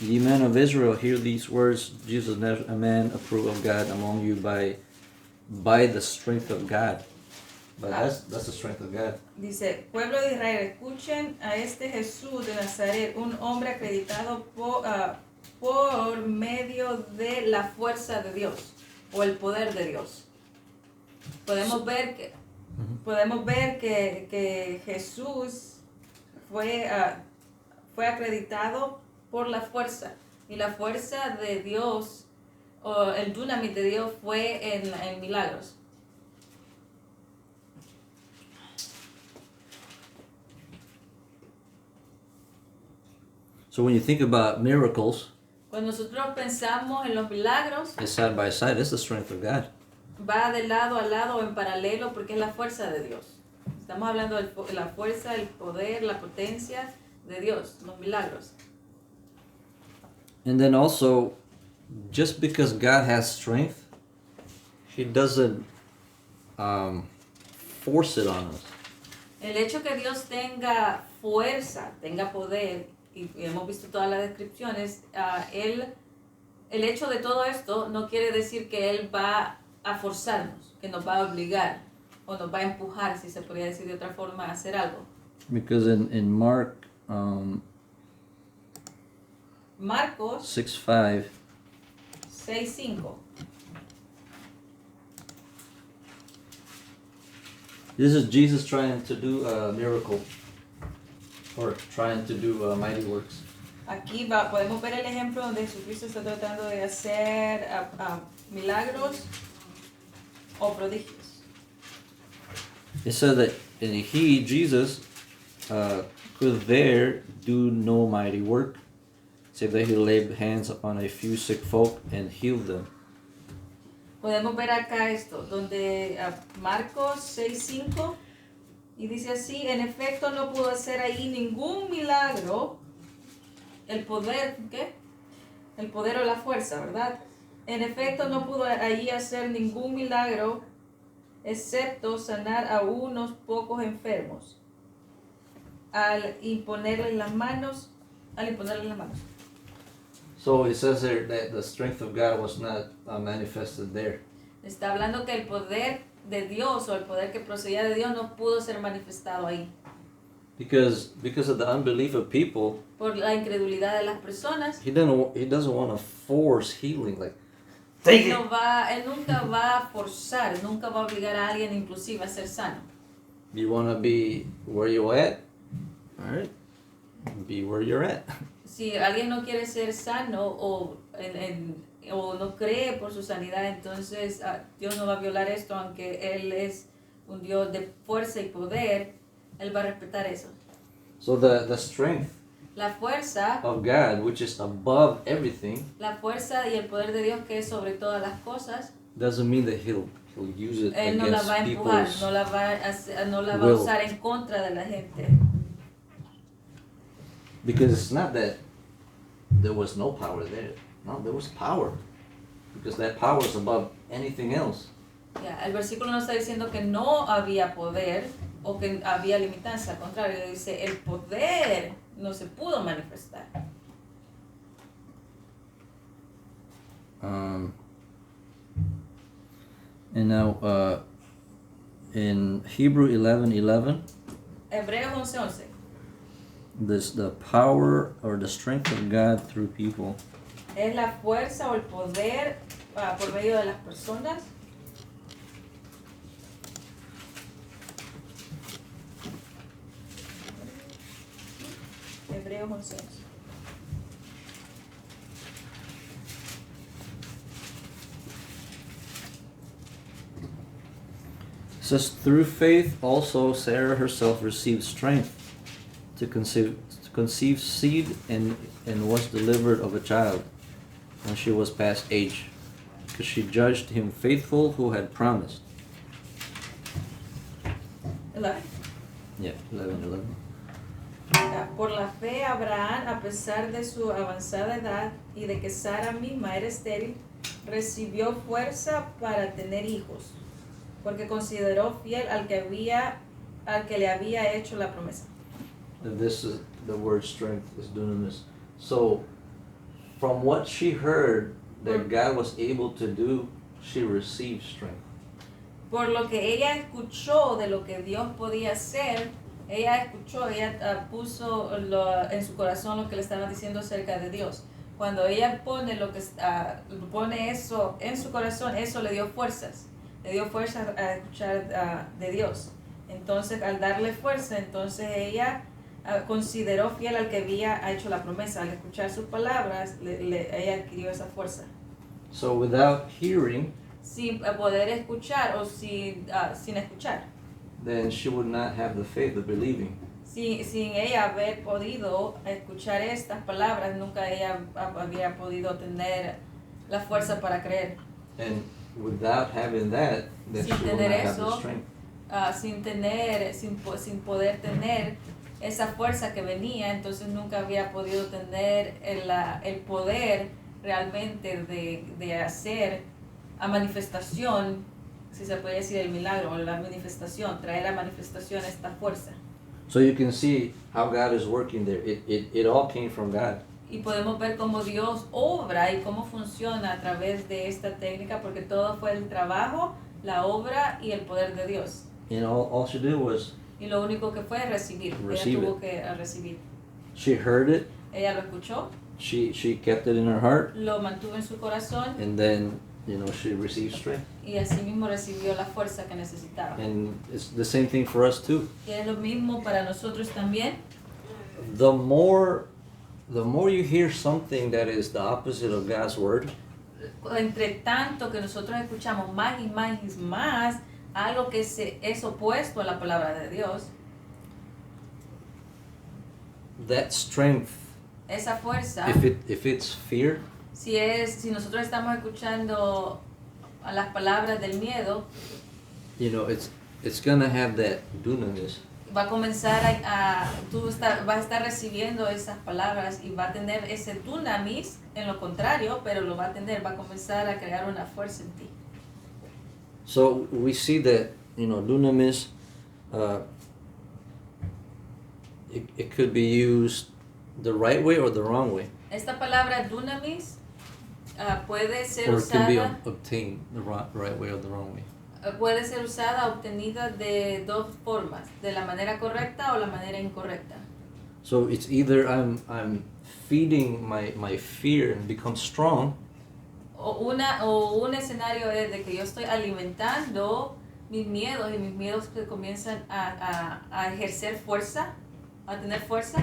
ye men of Israel, hear these words. Jesus, a man approved of God among you by the strength of God. But that's the strength of God. Dice, pueblo de Israel, escuchen a este Jesús de Nazaret, un hombre acreditado por medio de la fuerza de Dios o el poder de Dios. Podemos ver que Jesús fue acreditado por la fuerza, y la fuerza de Dios o el dunamis de Dios fue en milagros. So when you think about miracles, cuando nosotros pensamos en los milagros, it's side by side. It's the strength of God. Va de lado a lado o en paralelo porque es la fuerza de Dios. Estamos hablando de la fuerza, el poder, la potencia de Dios, los milagros. And then also, just because God has strength, He doesn't force it on us. El hecho que Dios tenga fuerza, tenga poder, y hemos visto todas las descripciones, el hecho de todo esto no quiere decir que Él va a forzarnos, que nos va a obligar o nos va a empujar, si se podría decir de otra forma, a hacer algo. Because in Mark Marcos 6:5, 6:5. this is Jesus trying to do a miracle or trying to do mighty works. Aquí podemos ver el ejemplo donde Jesucristo está tratando de hacer milagros o prodigios. It says that He, Jesus, could there do no mighty work, save that He laid hands upon a few sick folk and healed them. Podemos ver acá esto, donde Marcos 6:5, y dice así: en efecto no pudo hacer ahí ningún milagro, el poder, ¿qué? El poder o la fuerza, ¿verdad? En efecto no pudo allí hacer ningún milagro, excepto sanar a unos pocos enfermos, al imponerles las manos. So it says there that the strength of God was not manifested there. Está hablando que el poder de Dios o el poder que procedía de Dios no pudo ser manifestado ahí. Because of the unbelief of people, por la incredulidad de las personas, He doesn't want to force healing, like él nunca va a forzar, nunca va a obligar a alguien inclusive a ser sano. you want to be where you're at, all right, be where you're at. Si alguien no quiere ser sano o o no cree por su sanidad, entonces Dios no va a violar esto, aunque Él es un Dios de fuerza y poder, Él va a respetar eso. So the strength La fuerza, of God, which is above everything, la fuerza y el poder de Dios que es sobre todas las cosas, doesn't mean that he'll use it Él no la va a against empujar, people's no la va no la va a will. usar en contra de la gente. Because it's not that there was no power there. No, there was power. Because that power is above anything else. Ya, el versículo no está diciendo que no había poder o que había limitancia, al contrario, dice el poder no se pudo manifestar. And now in Hebrew 11:11, Hebreos 11:11. this the power or the strength of God through people. Es la fuerza o el poder por medio de las personas. Hebreos 11:11. It says, through faith also Sarah herself received strength to conceive seed and was delivered of a child when she was past age, because she judged him faithful who had promised. 11. Yeah, 11:11. Por la fe Abraham, a pesar de su avanzada edad y de que Sara misma era estéril, recibió fuerza para tener hijos, porque consideró fiel al que le había hecho la promesa. And this is the word strength is dunamis. So from what she heard that God was able to do, she received strength. Por lo que ella escuchó de lo que Dios podía hacer, ella puso en su corazón lo que le estaba diciendo acerca de Dios. Cuando ella pone pone eso en su corazón, eso le dio fuerzas a escuchar de Dios. Entonces, al darle fuerza, entonces ella consideró fiel al que había hecho la promesa. Al escuchar sus palabras, ella adquirió esa fuerza. So without hearing, Sin poder escuchar o sin escuchar. then she would not have the faith of believing. Sin ella haber podido escuchar estas palabras, nunca ella había podido tener la fuerza para creer. And without having that, then Sin she will tener not have the eso, strength. sin poder tener esa fuerza que venía, entonces nunca había podido tener el poder realmente de hacer a manifestación, si se puede decir el milagro, o la manifestación, traer a manifestación esta fuerza. So you can see how God is working there. It all came from God. Y podemos ver cómo Dios obra y cómo funciona a través de esta técnica, porque todo fue el trabajo, la obra y el poder de Dios. And all she did was, Y lo único que fue recibir. Receive Ella tuvo it. que recibir. she heard it, Ella lo escuchó, she kept it in her heart, lo mantuvo en su corazón and then, she received strength. y así mismo recibió la fuerza que necesitaba. And it's the same thing for us too. Y es lo mismo para nosotros también. The more you hear something that is the opposite of God's word, Entre tanto que nosotros escuchamos más y más y más algo que es opuesto a la palabra de Dios, that strength, esa fuerza, if it's fear, si nosotros estamos escuchando a las palabras del miedo, it's gonna have that dunamis. va a comenzar vas a estar recibiendo esas palabras y va a tener ese dunamis, en lo contrario, pero lo va a comenzar a crear una fuerza en ti. So we see that, dunamis, it could be used the right way or the wrong way. Esta palabra dunamis puede ser Or it can be usada, obtained the right way or the wrong way. puede ser usada, obtenida de dos formas, de la manera correcta o la manera incorrecta. So it's either I'm feeding my fear and become strong, O un escenario es de que yo estoy alimentando mis miedos y mis miedos que comienzan a ejercer fuerza, a tener fuerza,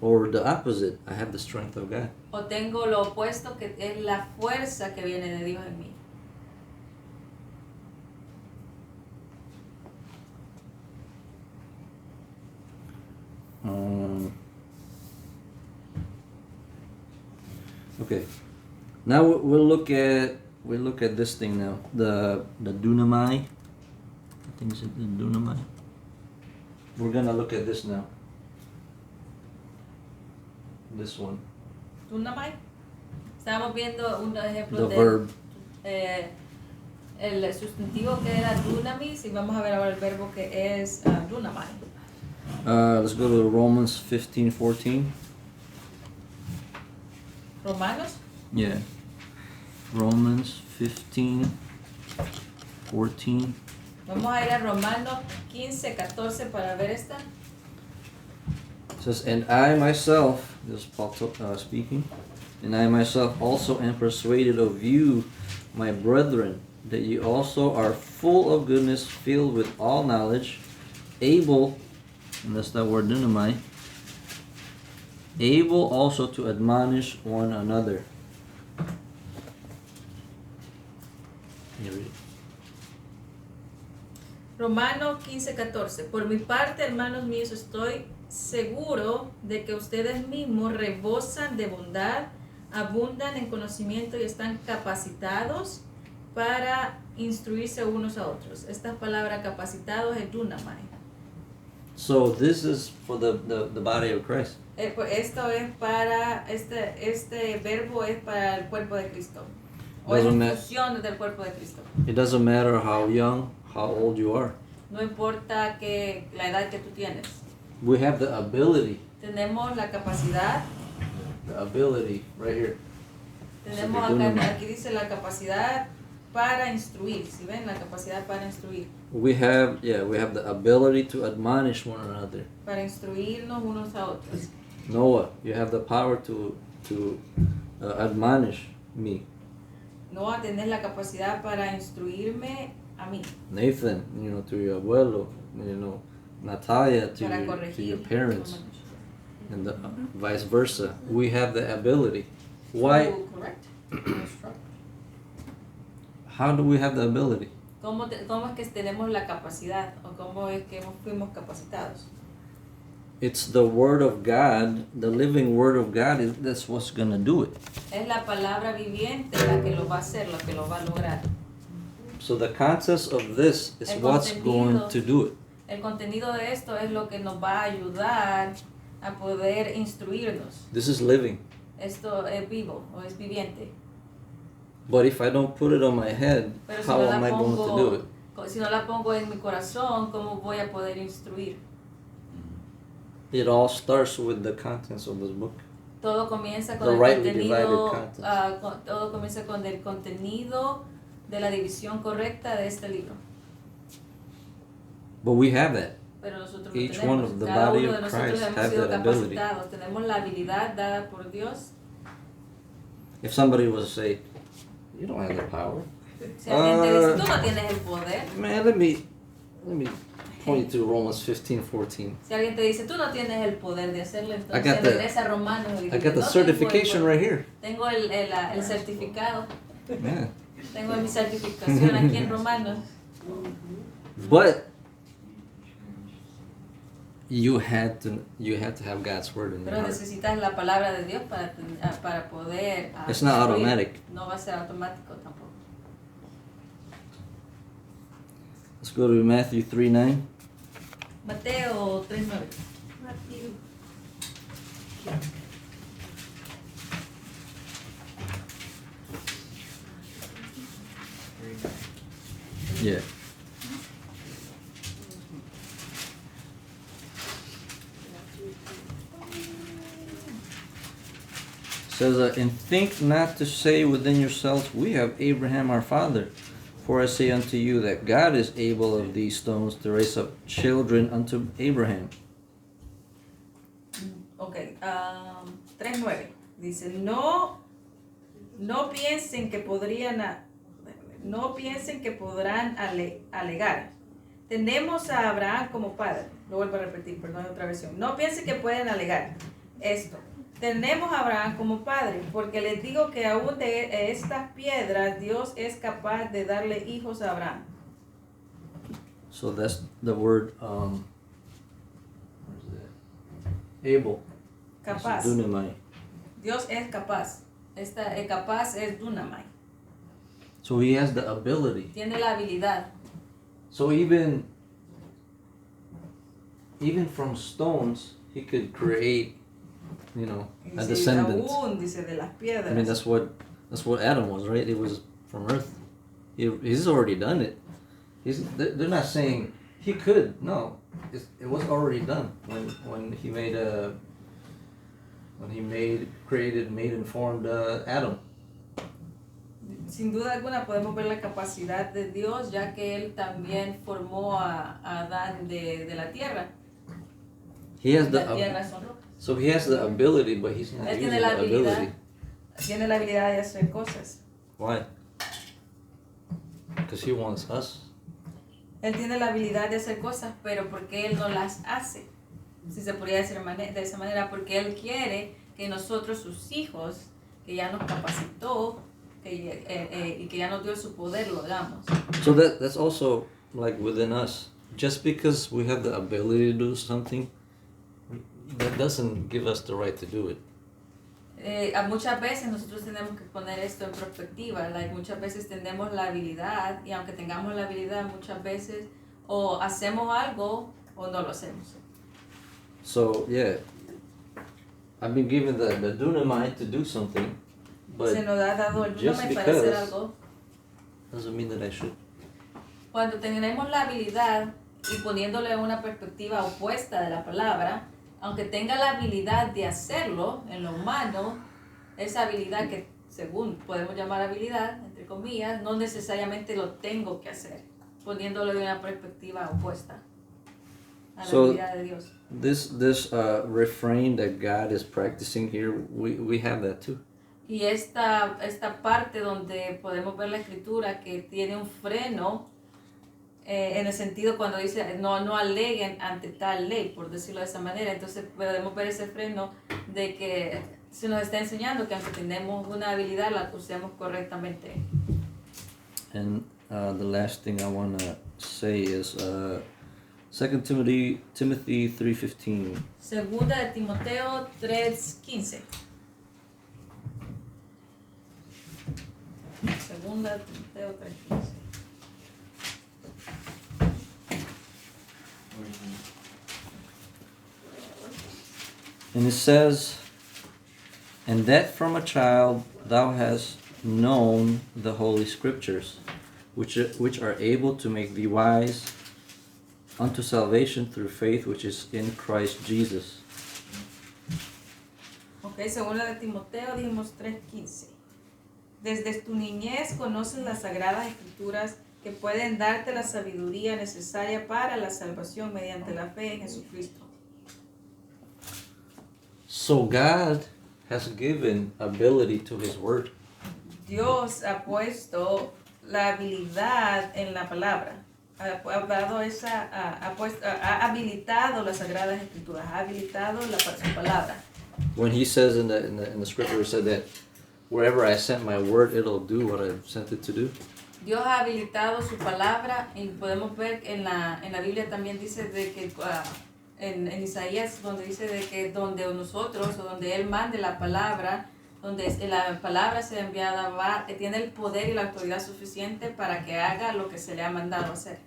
Or the opposite, I have the strength of God. O tengo lo opuesto, que es la fuerza que viene de Dios en mí. Okay. Now we'll look at this thing now. The dunamai. I think it's the dunamai. We're gonna look at this now. This one. Dunamai. Estábamos viendo un ejemplo The de verb. El sustantivo que era dunamis y vamos a ver ahora el verbo que es dunamai. Let's go to Romans 15:14. Romanos. Yeah. Romans 15:14. Vamos a ir a Romanos 15:14 para ver esta. It says, and I myself, this is Paul speaking, and I myself also am persuaded of you, my brethren, that you also are full of goodness, filled with all knowledge, able, and that's that word dunamai, able also to admonish one another. Can you read it? Romanos 15:14. Por mi parte, hermanos míos, estoy seguro de que ustedes mismos rebosan de bondad, abundan en conocimiento y están capacitados para instruirse unos a otros. Esta palabra capacitados es dunamai. So this is for the body of Christ. Esto es para, este verbo es para el cuerpo de Cristo. O es Doesn't en ma- función del cuerpo de Cristo. It doesn't matter how young, how old you are. No importa que la edad que tú tienes. We have the ability Tenemos la capacidad, right here. tenemos So the acá, dunamai. aquí dice la capacidad para instruir. ¿Sí ven? La capacidad para instruir. We have the ability to admonish one another. Para instruirnos unos a otros. Noah, you have the power to admonish me. No tenés la capacidad para instruirme a mí. Nathan, to your abuelo, Natalia to Para your corregir. parents, and vice versa. We have the ability. Why? To correct, to instruct. How do we have the ability? ¿Cómo es que tenemos la capacidad o cómo es que fuimos capacitados? It's the Word of God, the living Word of God. That's what's gonna do it. Es la palabra viviente la que lo va a hacer, la que lo va a lograr. So the context of this is El what's going contenido. to do it. El contenido de esto es lo que nos va a ayudar a poder instruirnos. This is living. Esto es vivo o es viviente. But if I don't put it on my head, Pero si how no am la I going to do it? si no la pongo en mi corazón, ¿cómo voy a poder instruir? It all starts with the contents of this book. Todo comienza con The el rightly contenido, divided contents. todo comienza con el contenido de la división correcta de este libro. But we have that. Pero nosotros Each lo one tenemos. of the Cada body uno de of nosotros Christ hemos have sido that ability. capacitados. Tenemos la habilidad dada por Dios. If somebody was to say, you don't have the power. Si alguien te dice, tú no tienes el poder. Man, let me point you to Romans 15:14. Si alguien te dice, tú no tienes el poder de hacerlo, I entonces got the- regresa a Romanos y I dice, got the "No certification tengo el right here. Tengo el certificado. Yeah. Tengo mi certificación aquí en Romanos. But you had to have God's word in your Pero heart. necesitas la palabra de Dios para poder. It's not instruir. automatic. No va a ser automático tampoco. Let's go to Matthew 3:9. Mateo 3:9. Yeah. Says, and think not to say within yourselves, we have Abraham our father. For I say unto you that God is able of these stones to raise up children unto Abraham. Ok, 3:9. Dice, no piensen que no piensen que podrán alegar. Tenemos a Abraham como padre. Lo vuelvo a repetir, perdón, otra versión. No piensen que pueden alegar. esto. Tenemos a Abraham como padre, porque les digo que aún de estas piedras Dios es capaz de darle hijos a Abraham. So that's the word, where's that? Able. Capaz. It's dunamai. Dios es capaz. Capaz es dunamai. So he has the ability. Tiene la habilidad. So even from stones, he could create, a Dice, descendant. aún, dice, de las piedras. I mean, that's what Adam was, right? It was from earth. He's already done it. They're not saying he could. No, it was already done when he created, made and formed Adam. Sin duda alguna podemos ver la capacidad de Dios, ya que Él también formó a Adán de la tierra. He has La tierra son rocas. So he has the ability, but he's not Él using tiene la the ability. Tiene la habilidad de hacer cosas. Why? Because he wants us. Él tiene la habilidad de hacer cosas, pero porque Él no las hace. Si se podría decir de esa manera, porque Él quiere que nosotros, sus hijos, que ya nos capacitó, y que ya nos dio su poder, lo hagamos. So that's also like within us. Just because we have the ability to do something, that doesn't give us the right to do it. Muchas veces nosotros tenemos que poner esto en perspectiva. Muchas veces tenemos la habilidad, y aunque tengamos la habilidad, muchas veces o hacemos algo o no lo hacemos. So yeah, I've been given the dunamite to do something, but Se nos ha dado el just dunamite para hacer because algo. doesn't mean that I should. Cuando tenemos la habilidad y poniéndole una perspectiva opuesta de la palabra, aunque tenga la habilidad de hacerlo en lo humano, esa habilidad que según podemos llamar habilidad, entre comillas, no necesariamente lo tengo que hacer, poniéndolo de una perspectiva opuesta a la habilidad de Dios. This refrain that God is practicing here, we have that too. Y esta parte donde podemos ver la escritura que tiene un freno, en el sentido cuando dice no aleguen ante tal ley, por decirlo de esa manera. Entonces podemos ver ese freno de que se nos está enseñando que aunque tenemos una habilidad la usemos correctamente. And the last thing I want to say is 2 Timothy 3:15. Segunda de Timoteo 3:15. Segunda de Timoteo 3:15. And it says, "And that from a child thou hast known the holy scriptures, which are able to make thee wise unto salvation through faith which is in Christ Jesus." Ok, segunda de Timoteo dijimos 3:15. Desde tu niñez conoces las sagradas escrituras que pueden darte la sabiduría necesaria para la salvación mediante la fe en Jesucristo. So God has given ability to His Word. Dios ha puesto la habilidad en la palabra. Ha habilitado las sagradas escrituras. Ha habilitado su palabra. When He says in the scripture, He said that wherever I sent my word, it'll do what I've sent it to do. Dios ha habilitado su palabra y podemos ver en la Biblia también dice de que en Isaías donde dice de que donde nosotros o donde Él mande la palabra, donde la palabra sea enviada, tiene el poder y la autoridad suficiente para que haga lo que se le ha mandado hacer.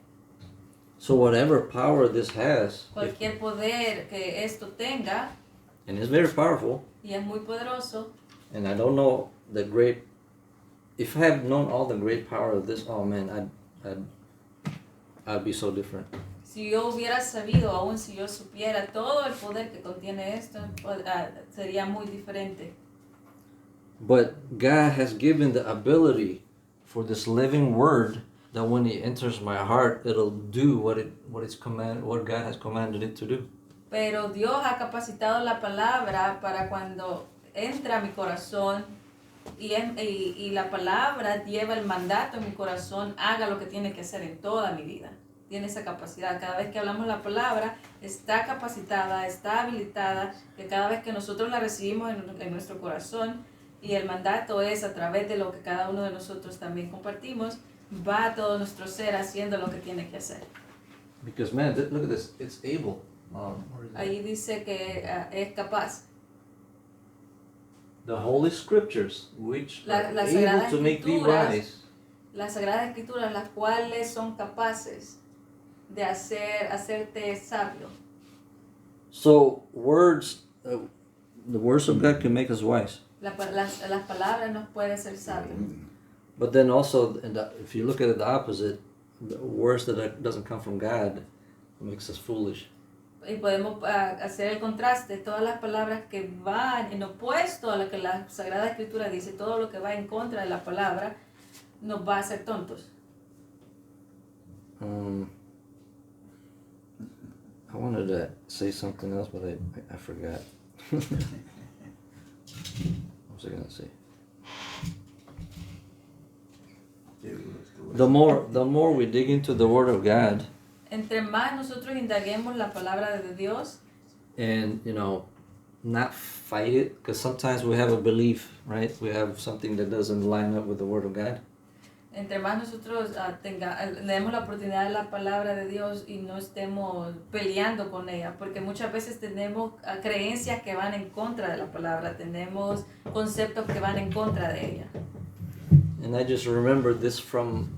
So whatever power this has, Cualquier poder que esto tenga, and it's very powerful, y es muy poderoso, and I don't know if I had known all the great power of this, oh man, I'd be so different. si yo hubiera sabido, aún si yo supiera todo el poder que contiene esto, sería muy diferente. But God has given the ability for this living word that when it enters my heart, it'll do what God has commanded it to do. Pero Dios ha capacitado la palabra para cuando entra a mi corazón y la palabra lleva el mandato en mi corazón, haga lo que tiene que hacer en toda mi vida. tiene esa capacidad. Cada vez que hablamos la palabra, está capacitada, está habilitada, que cada vez que nosotros la recibimos en nuestro corazón, y el mandato es a través de lo que cada uno de nosotros también compartimos, va a todo nuestro ser haciendo lo que tiene que hacer. Because man, look at this. It's able. Where is it? Ahí dice que es capaz. The Holy Scriptures, which are Las able Sagradas to make thee Escrituras. wise. Las Sagradas Escrituras, las cuales son capaces de hacerte sabio. So words, the words of God can make us wise. Las palabras nos pueden ser sabios. But then also, if you look at it the opposite, the words that doesn't come from God makes us foolish. Y podemos hacer el contraste, todas las palabras que van en opuesto a lo que la Sagrada Escritura dice, todo lo que va en contra de la palabra, nos va a hacer tontos. I wanted to say something else, but I forgot. What was I gonna say? The more we dig into the Word of God, Entre más nosotros indaguemos la palabra de Dios, and not fight it, because sometimes we have a belief, right? We have something that doesn't line up with the Word of God. entre más nosotros le demos la oportunidad a la palabra de Dios y no estemos peleando con ella, porque muchas veces tenemos creencias que van en contra de la palabra, tenemos conceptos que van en contra de ella. And I just remember this from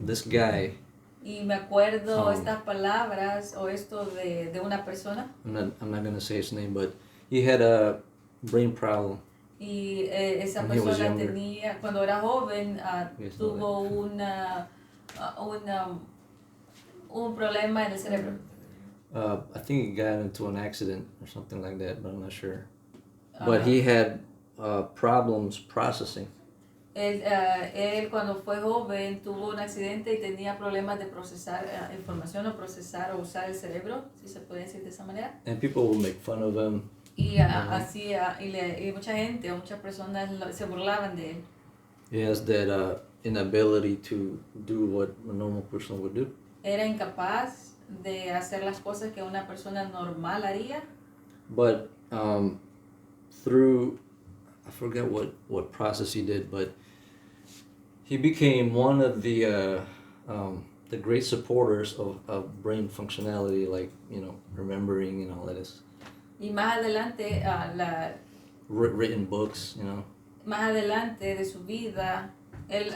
this guy. Y me acuerdo estas palabras o esto de una persona. I'm not gonna say his name, but he had a brain problem. Y esa When he was persona younger. tenía, cuando era joven, Yes, tuvo un problema en el cerebro. I think he got into an accident or something like that, but I'm not sure. But he had problems processing. Él cuando fue joven tuvo un accidente y tenía problemas de procesar información o procesar o usar el cerebro, si se puede decir de esa manera. And people would make fun of him. Y así, y mucha gente o muchas personas se burlaban de él. He has that inability to do what a normal person would do. Era incapaz de hacer las cosas que una persona normal haría. But through, I forget what process he did, but he became one of the great supporters of brain functionality, like remembering and all that is. Y más adelante, Written books, más adelante de su vida, él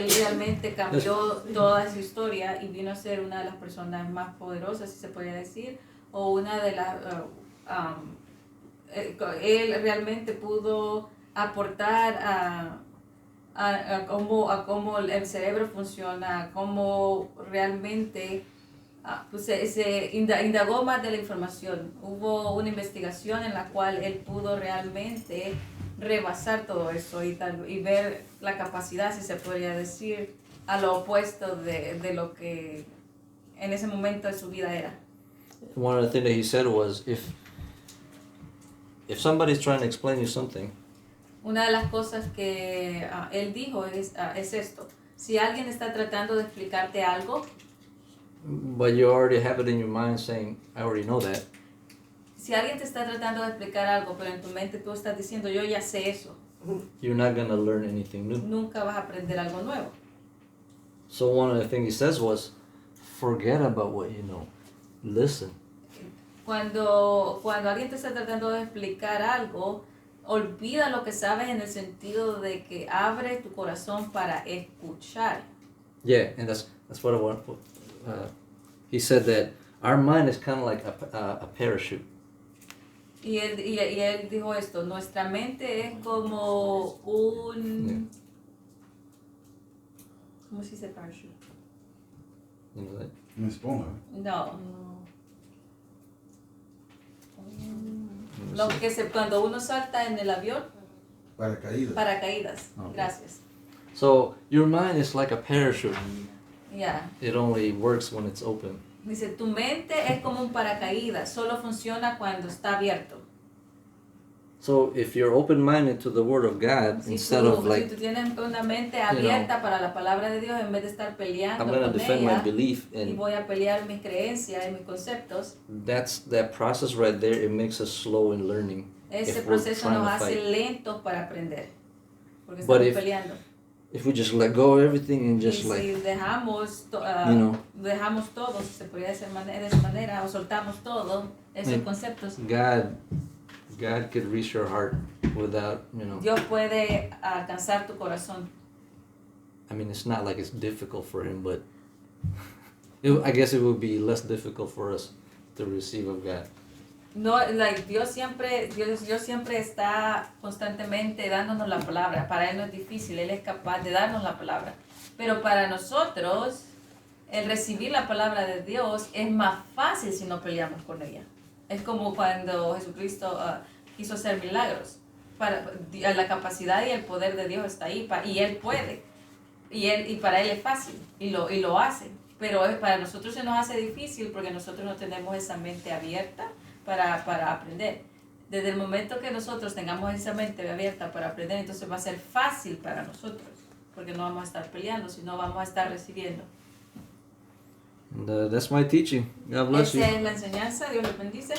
realmente cambió toda su historia y vino a ser una de las personas más poderosas, si se podría decir, o una de las... él realmente pudo aportar a cómo el cerebro funciona, a cómo realmente pues se indagó más de la información. Hubo una investigación en la cual él pudo realmente rebasar todo eso y ver la capacidad, si se podría decir, a lo opuesto de lo que en ese momento de su vida era. One of the things that he said was, if somebody's trying to explain you something, Una de las cosas que él dijo es esto: si alguien está tratando de explicarte algo, but you already have it in your mind saying, I already know that, si alguien te está tratando de explicar algo, pero en tu mente tú estás diciendo, yo ya sé eso, you're not going to learn anything new. nunca vas a aprender algo nuevo. So one of the things he says was, forget about what you know. Listen. Cuando alguien te está tratando de explicar algo, olvida lo que sabes en el sentido de que abre tu corazón para escuchar. Yeah, and that's what I want. He said that our mind is kind of like a parachute. Y él dijo esto: nuestra mente es como un... ¿Cómo se dice parachute? You know that? Una esponja. No. Let me see. Cuando uno salta en el avión, Paracaídas. paracaídas. Okay. Gracias. So your mind is like a parachute. Ya. It only works when it's open. Dice, tu mente es como un paracaídas, solo funciona cuando está abierto. So if you're open-minded to the Word of God, instead of si like, tú tienes una mente abierta para la palabra de Dios, en vez de estar peleando I'm going to con defend my ella, belief, y and voy a pelear mis creencias y mis conceptos, that process right there, it makes us slow in learning. ese if we're proceso trying nos to hace fight. lentos para aprender, porque But estamos peleando. If we just let go of everything and just Y like, si dejamos, you know, dejamos todo, si se podría decir de esa manera, o soltamos todo, esos Like, conceptos, God could reach your heart without, you know. Dios puede alcanzar tu corazón. I mean, it's not like it's difficult for Him, but I guess it would be less difficult for us to receive of God. No, like, Dios siempre está constantemente dándonos la palabra. Para Él no es difícil, Él es capaz de darnos la palabra. Pero para nosotros, el recibir la palabra de Dios es más fácil si no peleamos con ella. Es como cuando Jesucristo quiso hacer milagros. La capacidad y el poder de Dios está ahí y Él puede. Y para Él es fácil y lo hace. Pero para nosotros se nos hace difícil porque nosotros no tenemos esa mente abierta para aprender. Desde el momento que nosotros tengamos esa mente abierta para aprender, entonces va a ser fácil para nosotros, porque no vamos a estar peleando, sino vamos a estar recibiendo. And that's my teaching. God bless you. Esa es la enseñanza. Dios los bendice.